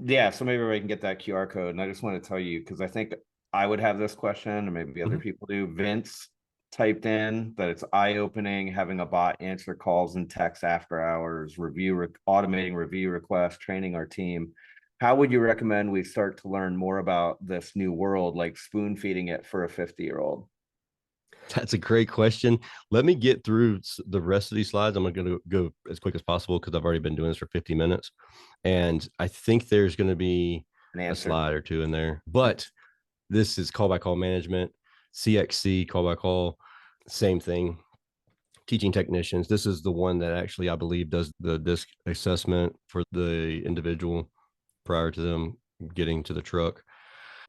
Speaker 1: Yeah, so maybe we can get that QR code. And I just want to tell you, because I think I would have this question, and maybe other people do. Vince typed in that it's eye-opening having a bot answer calls and texts after hours, automating review requests, training our team. How would you recommend we start to learn more about this new world, like spoon feeding it for a 50-year-old?
Speaker 2: That's a great question. Let me get through the rest of these slides. I'm going to go as quick as possible because I've already been doing this for 50 minutes. And I think there's going to be a slide or two in there. But this is call by call management, CXC, call by call, same thing. Teaching technicians. This is the one that actually, I believe, does the disc assessment for the individual prior to them getting to the truck.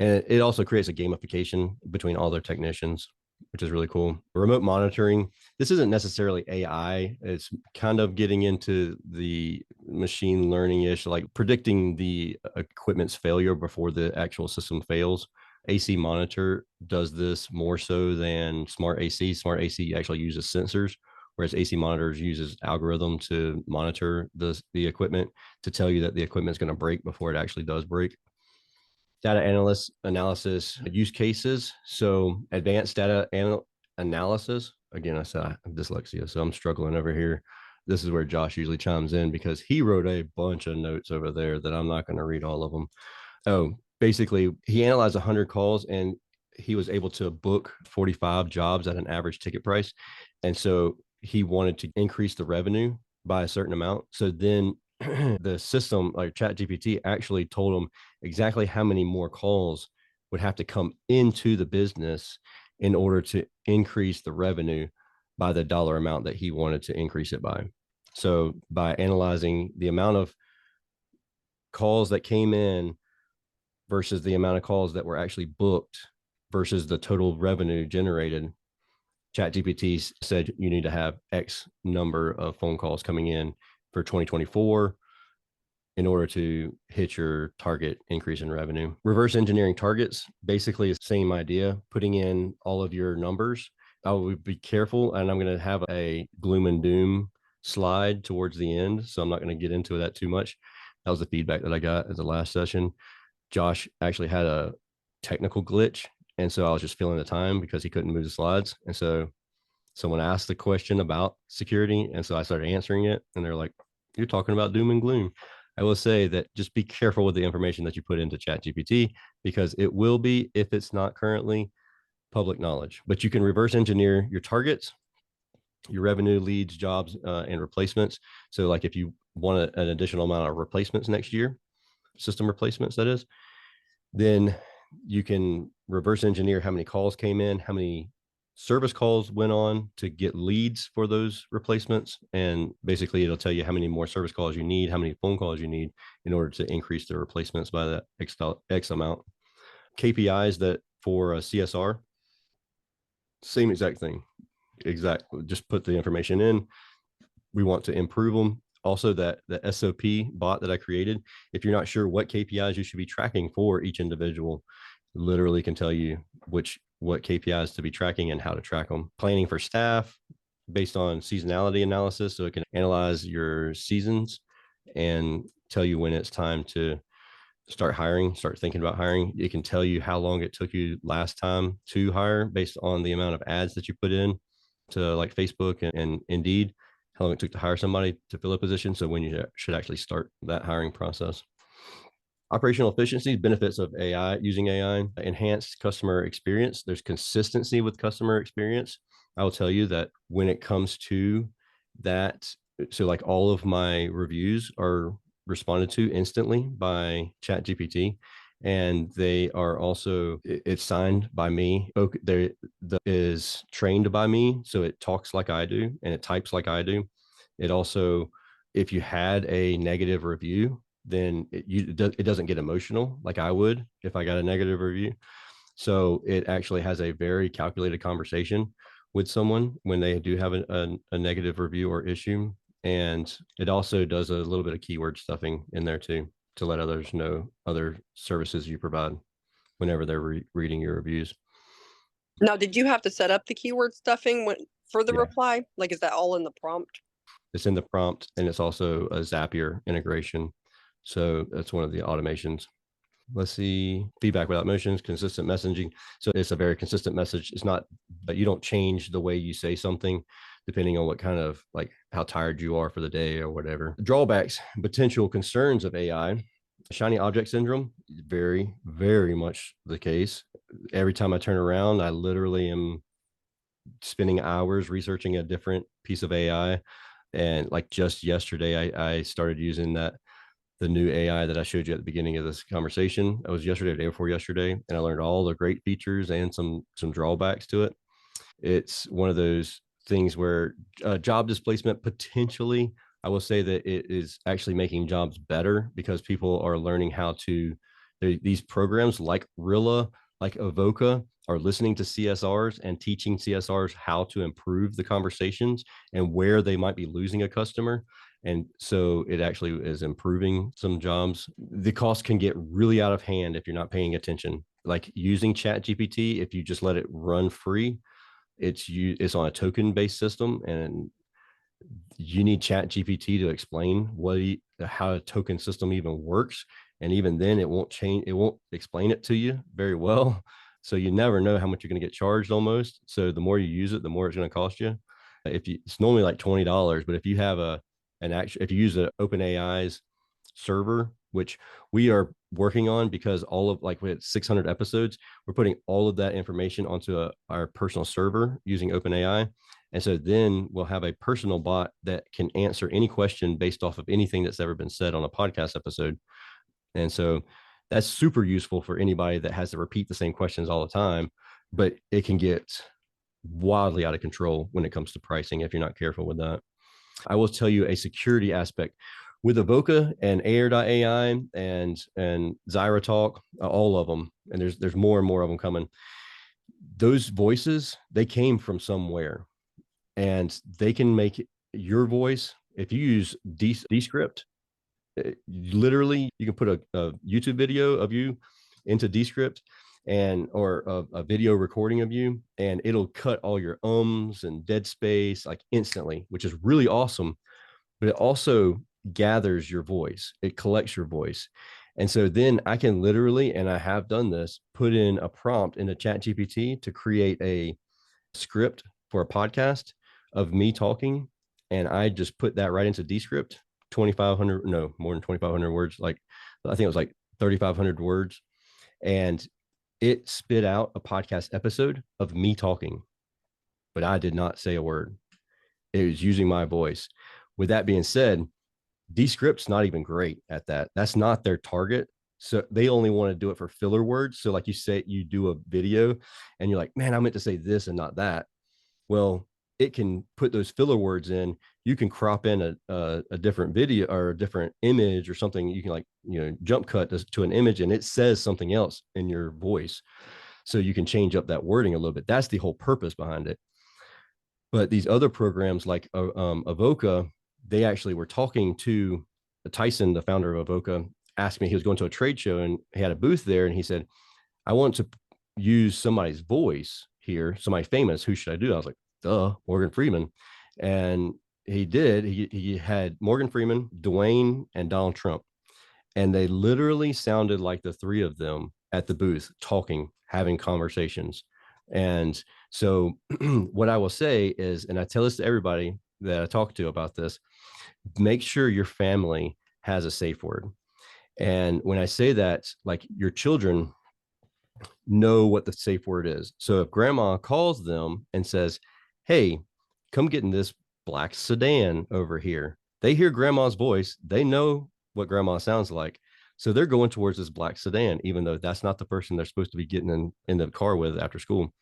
Speaker 2: And it also creates a gamification between all their technicians, which is really cool. Remote monitoring. This isn't necessarily AI. It's kind of getting into the machine learning-ish, like predicting the equipment's failure before the actual system fails. AC Monitor does this more so than Smart AC. Smart AC actually uses sensors, whereas AC Monitors uses algorithm to monitor the equipment to tell you that the equipment is going to break before it actually does break. Data analysis use cases. So advanced data analysis. Again, I said I have dyslexia, so I'm struggling over here. This is where Josh usually chimes in because he wrote a bunch of notes over there that I'm not going to read all of them. Oh, basically, he analyzed 100 calls and he was able to book 45 jobs at an average ticket price. And so he wanted to increase the revenue by a certain amount. So then the system, like ChatGPT, actually told him exactly how many more calls would have to come into the business in order to increase the revenue by the dollar amount that he wanted to increase it by. So by analyzing the amount of calls that came in versus the amount of calls that were actually booked versus the total revenue generated, ChatGPT said you need to have X number of phone calls coming in for 2024 in order to hit your target increase in revenue. Reverse engineering targets, basically the same idea, putting in all of your numbers. I would be careful, and I'm going to have a gloom and doom slide towards the end, so I'm not going to get into that too much. That was the feedback that I got at the last session. Josh actually had a technical glitch, and so I was just filling the time because he couldn't move the slides. And so someone asked the question about security, and so I started answering it, and they're like, "You're talking about doom and gloom." I will say that just be careful with the information that you put into ChatGPT because it will be, if it's not currently, public knowledge. But you can reverse engineer your targets, your revenue, leads, jobs, and replacements. So like if you want an additional amount of replacements next year, system replacements, that is, then you can reverse engineer how many calls came in, how many service calls went on to get leads for those replacements. And basically it'll tell you how many more service calls you need, how many phone calls you need in order to increase the replacements by that X amount. KPIs that for a CSR, same exact thing. Exactly. Just put the information in. We want to improve them. Also, that the SOP bot that I created, if you're not sure what KPIs you should be tracking for each individual, literally can tell you what KPIs to be tracking and how to track them. Planning for staff based on seasonality analysis, so it can analyze your seasons and tell you when it's time to start hiring, start thinking about hiring. It can tell you how long it took you last time to hire based on the amount of ads that you put in to like Facebook and Indeed, how long it took to hire somebody to fill a position. So when you should actually start that hiring process. Operational efficiency, benefits of AI, using AI, enhanced customer experience. There's consistency with customer experience. I will tell you that when it comes to that, so like all of my reviews are responded to instantly by ChatGPT, and they are also, it's signed by me. There is trained by me, so it talks like I do and it types like I do. It also, if you had a negative review, then it doesn't get emotional like I would if I got a negative review. So it actually has a very calculated conversation with someone when they do have a negative review or issue. And it also does a little bit of keyword stuffing in there too, to let others know other services you provide whenever they're reading your reviews.
Speaker 3: Now, did you have to set up the keyword stuffing for the
Speaker 2: Yeah.
Speaker 3: reply? Like, is that all in the prompt?
Speaker 2: It's in the prompt, and it's also a Zapier integration. So that's one of the automations. Let's see, feedback without emotions, consistent messaging. So it's a very consistent message. It's not, but you don't change the way you say something depending on what kind of, like, how tired you are for the day or whatever. Drawbacks, potential concerns of AI. Shiny object syndrome, very, very much the case. Every time I turn around, I literally am spending hours researching a different piece of AI. And like just yesterday, I started using the new AI that I showed you at the beginning of this conversation. It was yesterday, or day before yesterday, and I learned all the great features and some drawbacks to it. It's one of those things where job displacement potentially, I will say that it is actually making jobs better because people are learning how to, these programs like Rilla, like Avoca, are listening to CSRs and teaching CSRs how to improve the conversations and where they might be losing a customer. And so it actually is improving some jobs. The cost can get really out of hand if you're not paying attention. Like using Chat GPT, if you just let it run free, it's on a token based system, and you need Chat GPT to explain how a token system even works. And even then it won't explain it to you very well. So you never know how much you're going to get charged almost. So the more you use it, the more it's going to cost you. It's normally like $20, but if you have if you use the OpenAI's server, which we are working on, because all of, like, we had 600 episodes, we're putting all of that information onto our personal server using OpenAI. And so then we'll have a personal bot that can answer any question based off of anything that's ever been said on a podcast episode. And so that's super useful for anybody that has to repeat the same questions all the time, but it can get wildly out of control when it comes to pricing if you're not careful with that. I will tell you a security aspect with Avoca and Air.ai and Zyra Talk, all of them, and there's more and more of them coming. Those voices, they came from somewhere, and they can make your voice, if you use Descript, literally you can put a YouTube video of you into Descript or a video recording of you, and it'll cut all your ums and dead space like instantly, which is really awesome. But it also gathers your voice, it collects your voice. And so then I can literally, and I have done this, put in a prompt into Chat GPT to create a script for a podcast of me talking, and I just put that right into Descript. 2,500, no, more than 2,500 words. Like, I think it was like 3,500 words. And it spit out a podcast episode of me talking, but I did not say a word. It was using my voice. With that being said, Descript's not even great at that. That's not their target. So they only want to do it for filler words. So like you say, you do a video and you're like, man, I meant to say this and not that. Well, it can put those filler words in. You can crop in a different video or a different image or something. You can jump cut to an image, and it says something else in your voice. So you can change up that wording a little bit. That's the whole purpose behind it. But these other programs like Avoca, they actually were talking to Tyson, the founder of Avoca, asked me, he was going to a trade show and he had a booth there. And he said, I want to use somebody's voice here, somebody famous. Who should I do? I was like, duh, Morgan Freeman. And he did. He had Morgan Freeman, Dwayne, and Donald Trump. And they literally sounded like the three of them at the booth talking, having conversations. And so what I will say is, and I tell this to everybody that I talk to about this, make sure your family has a safe word. And when I say that, like your children know what the safe word is. So if grandma calls them and says, hey, come get in this black sedan over here, they hear grandma's voice. They know what grandma sounds like. So they're going towards this black sedan, even though that's not the person they're supposed to be getting in the car with after school.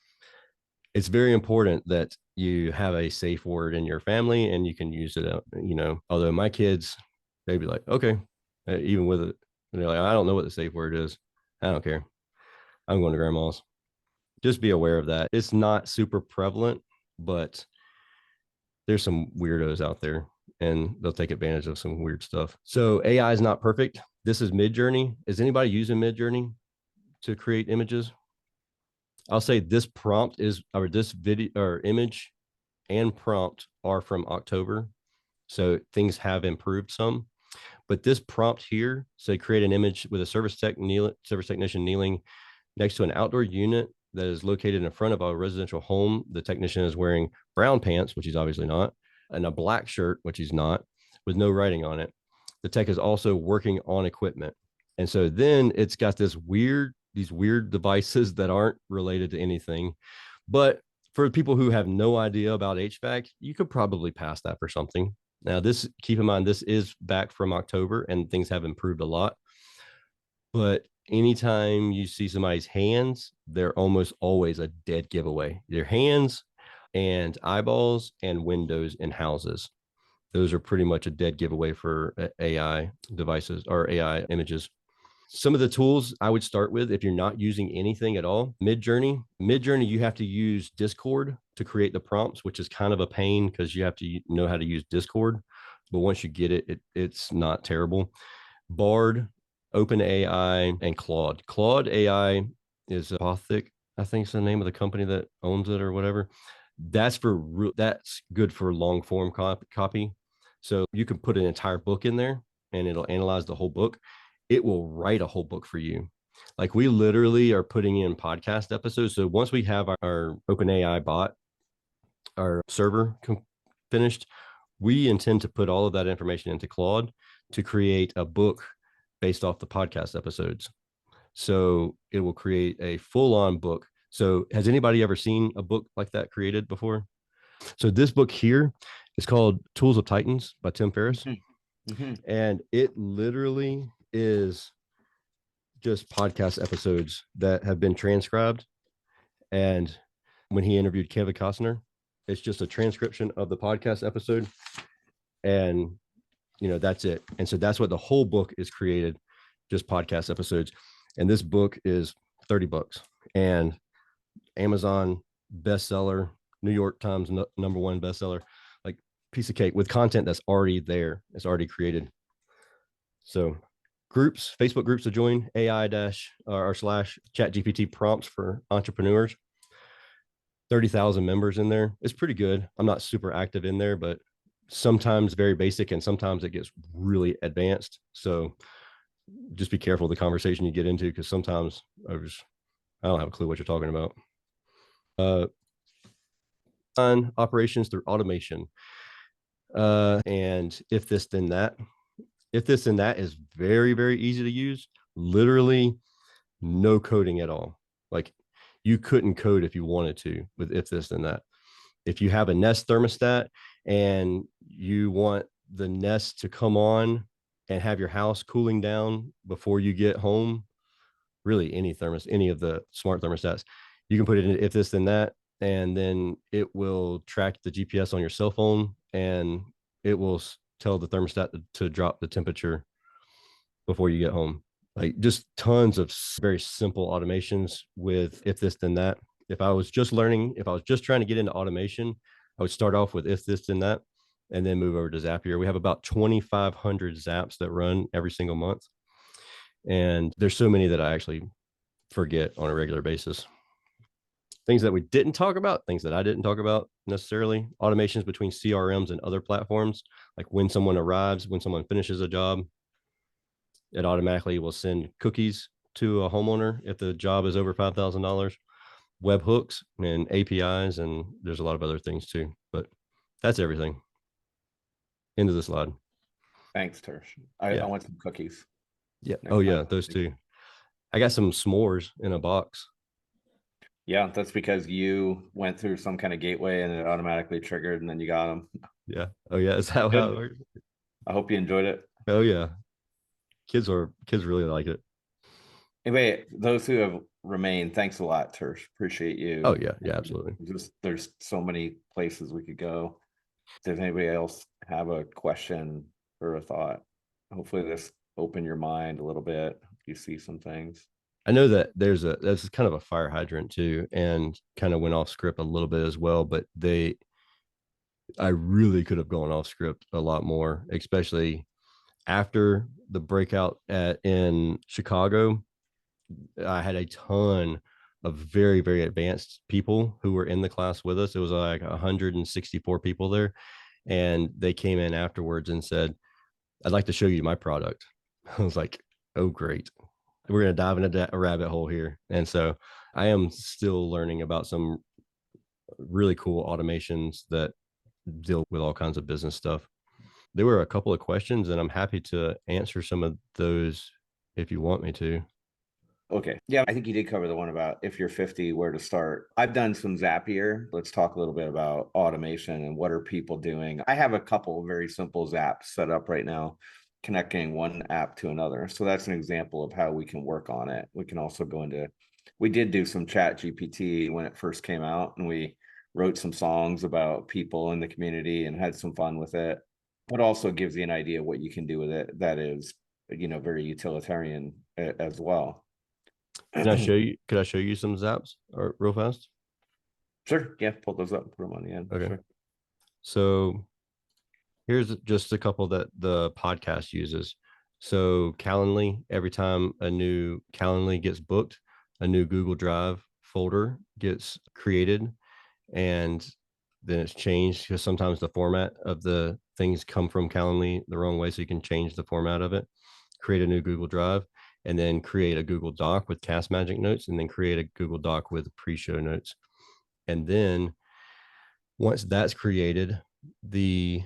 Speaker 2: It's very important that you have a safe word in your family and you can use it, although my kids, they'd be like, okay, even with it, they're like, I don't know what the safe word is. I don't care. I'm going to grandma's. Just be aware of that. It's not super prevalent, but there's some weirdos out there and they'll take advantage of some weird stuff. So AI is not perfect. This is Midjourney. Is anybody using Midjourney to create images? I'll say this prompt is, or this video or image and prompt are from October. So things have improved some, but this prompt here, say create an image with a service technician kneeling next to an outdoor unit that is located in front of a residential home. The technician is wearing brown pants, which he's obviously not, and a black shirt, which he's not, with no writing on it. The tech is also working on equipment. And so then it's got these weird devices that aren't related to anything. But for people who have no idea about HVAC, you could probably pass that for something. Now, keep in mind, this is back from October and things have improved a lot. But anytime you see somebody's hands, they're almost always a dead giveaway. Their hands and eyeballs and windows in houses. Those are pretty much a dead giveaway for AI devices or AI images. Some of the tools I would start with, if you're not using anything at all, Midjourney, you have to use Discord to create the prompts, which is kind of a pain because you have to know how to use Discord. But once you get it, it's not terrible. Bard, OpenAI, and Claude. Claude AI is Apothic, I think is the name of the company that owns it or whatever. That's good for long form copy. So you can put an entire book in there and it'll analyze the whole book. It will write a whole book for you. Like we literally are putting in podcast episodes. So once we have our OpenAI bot, our server finished, we intend to put all of that information into Claude to create a book based off the podcast episodes. So it will create a full-on book. So has anybody ever seen a book like that created before? So this book here is called Tools of Titans by Tim Ferriss. Mm-hmm. And it literally is just podcast episodes that have been transcribed. And when he interviewed Kevin Costner, it's just a transcription of the podcast episode. And, that's it. And so that's what the whole book is created, just podcast episodes. And this book is $30 and Amazon bestseller, New York Times #1 bestseller, like piece of cake with content that's already there. It's already created. So groups, Facebook groups to join, AI-/ChatGPT prompts for entrepreneurs. 30,000 members in there. It's pretty good. I'm not super active in there, but sometimes very basic and sometimes it gets really advanced. So just be careful of the conversation you get into because sometimes I don't have a clue what you're talking about. On operations through automation. And if this, then that. If this, then that is very, very easy to use. Literally no coding at all. Like you couldn't code if you wanted to with if this, then that. If you have a Nest thermostat and you want the Nest to come on and have your house cooling down before you get home, really any of the smart thermostats, you can put it in if this, then that, and then it will track the GPS on your cell phone and it will tell the thermostat to drop the temperature before you get home. Like just tons of very simple automations with if this, then that. If I was just trying to get into automation, I would start off with if this, then that, and then move over to Zapier. We have about 2,500 Zaps that run every single month. And there's so many that I actually forget on a regular basis. Things that we didn't talk about, things that I didn't talk about necessarily, automations between CRMs and other platforms, like when someone arrives, when someone finishes a job. It automatically will send cookies to a homeowner if the job is over $5,000, webhooks and APIs, and there's a lot of other things too. But that's everything. Into the slide.
Speaker 1: Thanks, Tersh. I want some cookies.
Speaker 2: Yeah.
Speaker 1: Next
Speaker 2: Oh, yeah,
Speaker 1: time.
Speaker 2: those two. I got some s'mores in a box.
Speaker 1: Yeah, that's because you went through some kind of gateway and it automatically triggered, and then you got them.
Speaker 2: Yeah. Oh, yeah. Is that how it works?
Speaker 1: I hope you enjoyed it.
Speaker 2: Oh, yeah. Kids really like it.
Speaker 1: Anyway, those who have remained, thanks a lot, Tersh. Appreciate you.
Speaker 2: Oh, yeah. Yeah, absolutely.
Speaker 1: There's so many places we could go. Does anybody else have a question or a thought? Hopefully this opened your mind a little bit. You see some things.
Speaker 2: I know that that's kind of a fire hydrant too, and kind of went off script a little bit as well, but I really could have gone off script a lot more, especially after the breakout in Chicago. I had a ton of very, very advanced people who were in the class with us. It was like 164 people there. And they came in afterwards and said, I'd like to show you my product. I was like, oh, great. We're going to dive into a rabbit hole here. And so I am still learning about some really cool automations that deal with all kinds of business stuff. There were a couple of questions, and I'm happy to answer some of those if you want me to.
Speaker 1: Okay. Yeah, I think you did cover the one about if you're 50, where to start. I've done some Zapier. Let's talk a little bit about automation and what are people doing. I have a couple of very simple Zaps set up right now, connecting one app to another. So that's an example of how we can work on it. We can also go into, we did do some Chat GPT when it first came out, and we wrote some songs about people in the community and had some fun with it. But also gives you an idea of what you can do with it that is, very utilitarian as well.
Speaker 2: Could I show you some Zaps or real fast?
Speaker 1: Sure. Yeah, pull those up and put them on the end.
Speaker 2: Okay.
Speaker 1: Sure.
Speaker 2: So here's just a couple that the podcast uses. So Calendly, every time a new Calendly gets booked, a new Google Drive folder gets created, and then it's changed because sometimes the format of the things come from Calendly the wrong way. So you can change the format of it, create a new Google Drive, and then create a Google Doc with Cast Magic notes, and then create a Google Doc with pre-show notes. And then once that's created, the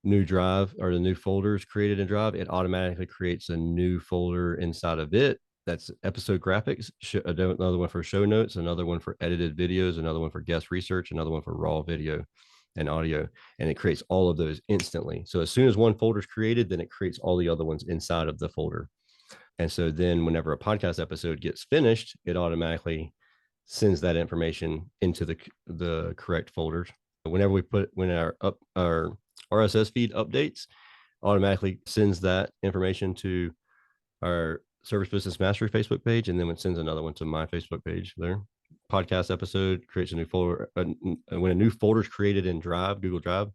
Speaker 2: new drive or the new folder is created in Drive, it automatically creates a new folder inside of it. That's episode graphics, another one for show notes, another one for edited videos, another one for guest research, another one for raw video and audio. And it creates all of those instantly. So as soon as one folder is created, then it creates all the other ones inside of the folder. And so then whenever a podcast episode gets finished, it automatically sends that information into the correct folders. Whenever when our RSS feed updates, automatically sends that information to our Service Business Mastery Facebook page, and then it sends another one to my Facebook page there. Podcast episode creates a new folder. When a new folder is created in Drive, Google Drive,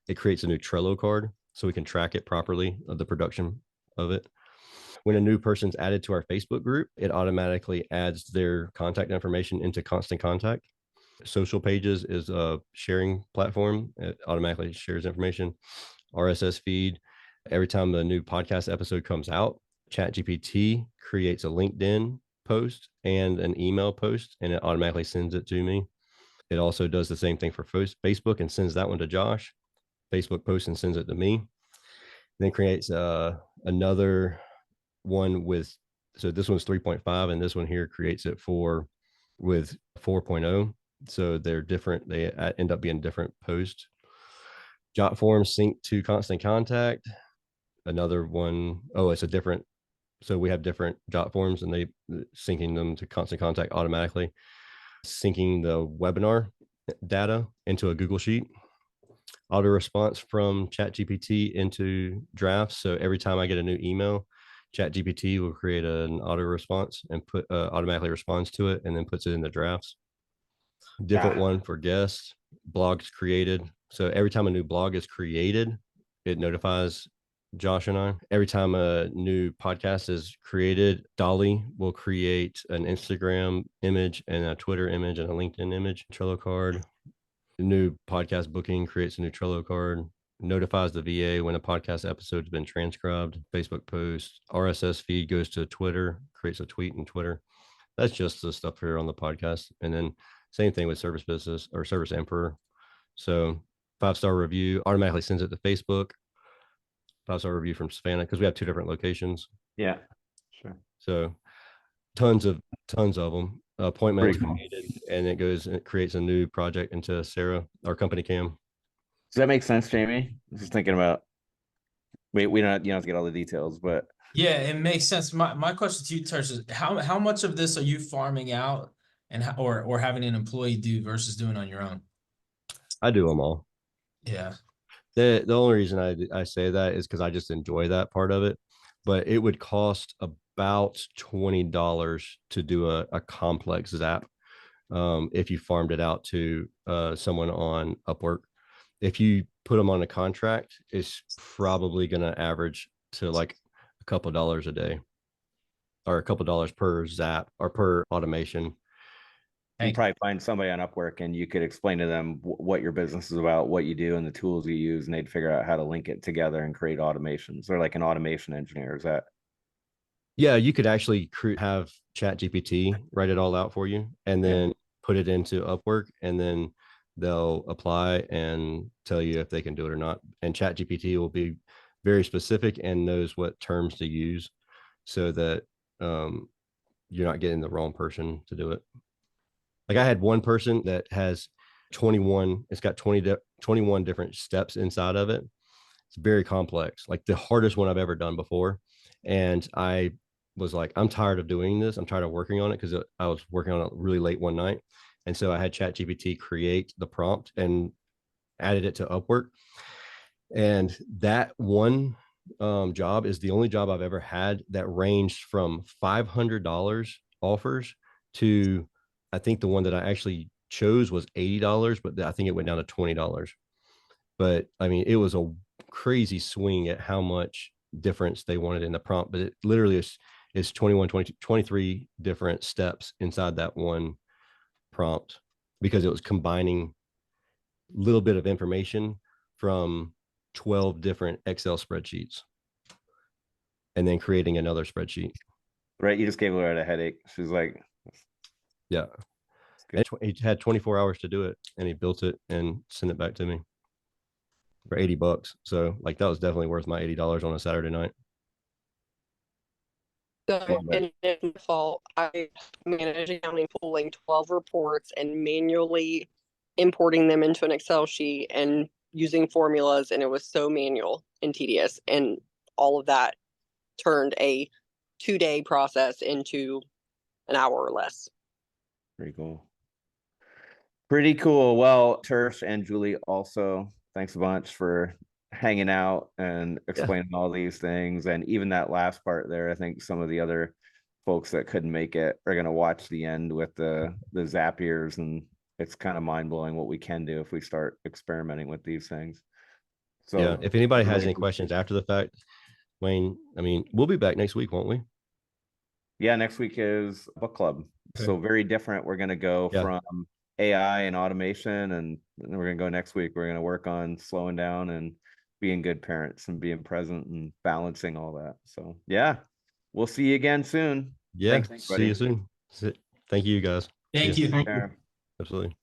Speaker 2: it creates a new Trello card so we can track it properly, the production of it. When a new person's added to our Facebook group, it automatically adds their contact information into Constant Contact. Social Pages is a sharing platform. It automatically shares information. RSS feed. Every time a new podcast episode comes out, ChatGPT creates a LinkedIn post and an email post, and it automatically sends it to me. It also does the same thing for Facebook and sends that one to Josh. Facebook posts and sends it to me. Then creates another one so this one's 3.5, and this one here creates it with 4.0. So they're different. They end up being different posts. Jot forms sync to Constant Contact. Another one, it's a different. So we have different jot forms, and they syncing them to Constant Contact automatically. Syncing the webinar data into a Google Sheet. Auto response from ChatGPT into drafts. So every time I get a new email, ChatGPT will create an auto response and automatically responds to it, and then puts it in the drafts. Different one for guests. Blogs created. So every time a new blog is created, it notifies Josh and I. Every time a new podcast is created, Dolly will create an Instagram image and a Twitter image and a LinkedIn image. Trello card. The new podcast booking creates a new Trello card. notifies the VA when a podcast episode has been transcribed. Facebook post, RSS feed goes to Twitter, creates a tweet in Twitter. That's just the stuff here on the podcast. And then same thing with Service Business or Service Emperor. So 5-star review automatically sends it to Facebook. 5-star review from Savannah because we have 2 different locations.
Speaker 1: Yeah, sure.
Speaker 2: So tons of them. Appointments
Speaker 1: Pretty cool.
Speaker 2: created, and it creates a new project into Sarah, our company cam.
Speaker 1: Does that make sense, Jamie? Just thinking about. We don't you don't have to get all the details, but
Speaker 12: Yeah, it makes sense. My question to you, Tersh, is how much of this are you farming out and or having an employee do versus doing on your own?
Speaker 2: I do them all.
Speaker 12: Yeah.
Speaker 2: The only reason I say that is because I just enjoy that part of it. But it would cost about $20 to do a complex zap if you farmed it out to someone on Upwork. If you put them on a contract, it's probably going to average to like a couple dollars a day or a couple dollars per zap or per automation.
Speaker 1: you probably find somebody on Upwork and you could explain to them what your business is about, what you do, and the tools you use, and they'd figure out how to link it together and create automations. They're like an automation engineer. Is that?
Speaker 2: Yeah, you could actually have ChatGPT write it all out for you and then put it into Upwork, and then they'll apply and tell you if they can do it or not. And ChatGPT will be very specific and knows what terms to use so that you're not getting the wrong person to do it. Like I had one person that has 21, it's got 21 different steps inside of it. It's very complex, like the hardest one I've ever done before. And I was like, I'm tired of doing this. I'm tired of working on it because I was working on it really late one night. And so I had ChatGPT create the prompt and added it to Upwork. And that one job is the only job I've ever had that ranged from $500 offers to, I think the one that I actually chose was $80, but I think it went down to $20. But I mean, it was a crazy swing at how much difference they wanted in the prompt, but it literally is 21, 22, 23 different steps inside that one prompt because it was combining a little bit of information from 12 different Excel spreadsheets and then creating another spreadsheet.
Speaker 1: Right. You just gave her a headache. She's like,
Speaker 2: yeah. He had 24 hours to do it and he built it and sent it back to me for $80. So like that was definitely worth my $80 on a Saturday night.
Speaker 13: So, and it's my fault. I managed accounting, pulling 12 reports and manually importing them into an Excel sheet and using formulas. And it was so manual and tedious. And all of that turned a 2-day process into an hour or less.
Speaker 1: pretty cool. Pretty cool. Well, Tersh and Julie, also, thanks a bunch for hanging out and explaining all these things. And even that last part there, I think some of the other folks that couldn't make it are going to watch the end with the Zapiers, and it's kind of mind-blowing what we can do if we start experimenting with these things. So
Speaker 2: yeah, if anybody has any questions after the fact, Wayne, I mean, we'll be back next week, won't we?
Speaker 1: Yeah, next week is book club. Okay. So very different. We're going to go from AI and automation, and then we're going to go next week. We're going to work on slowing down and being good parents and being present and balancing all that. So yeah, we'll see you again soon.
Speaker 2: Yeah, thanks, see you soon. Thank you, guys.
Speaker 12: Thank you.
Speaker 2: Absolutely.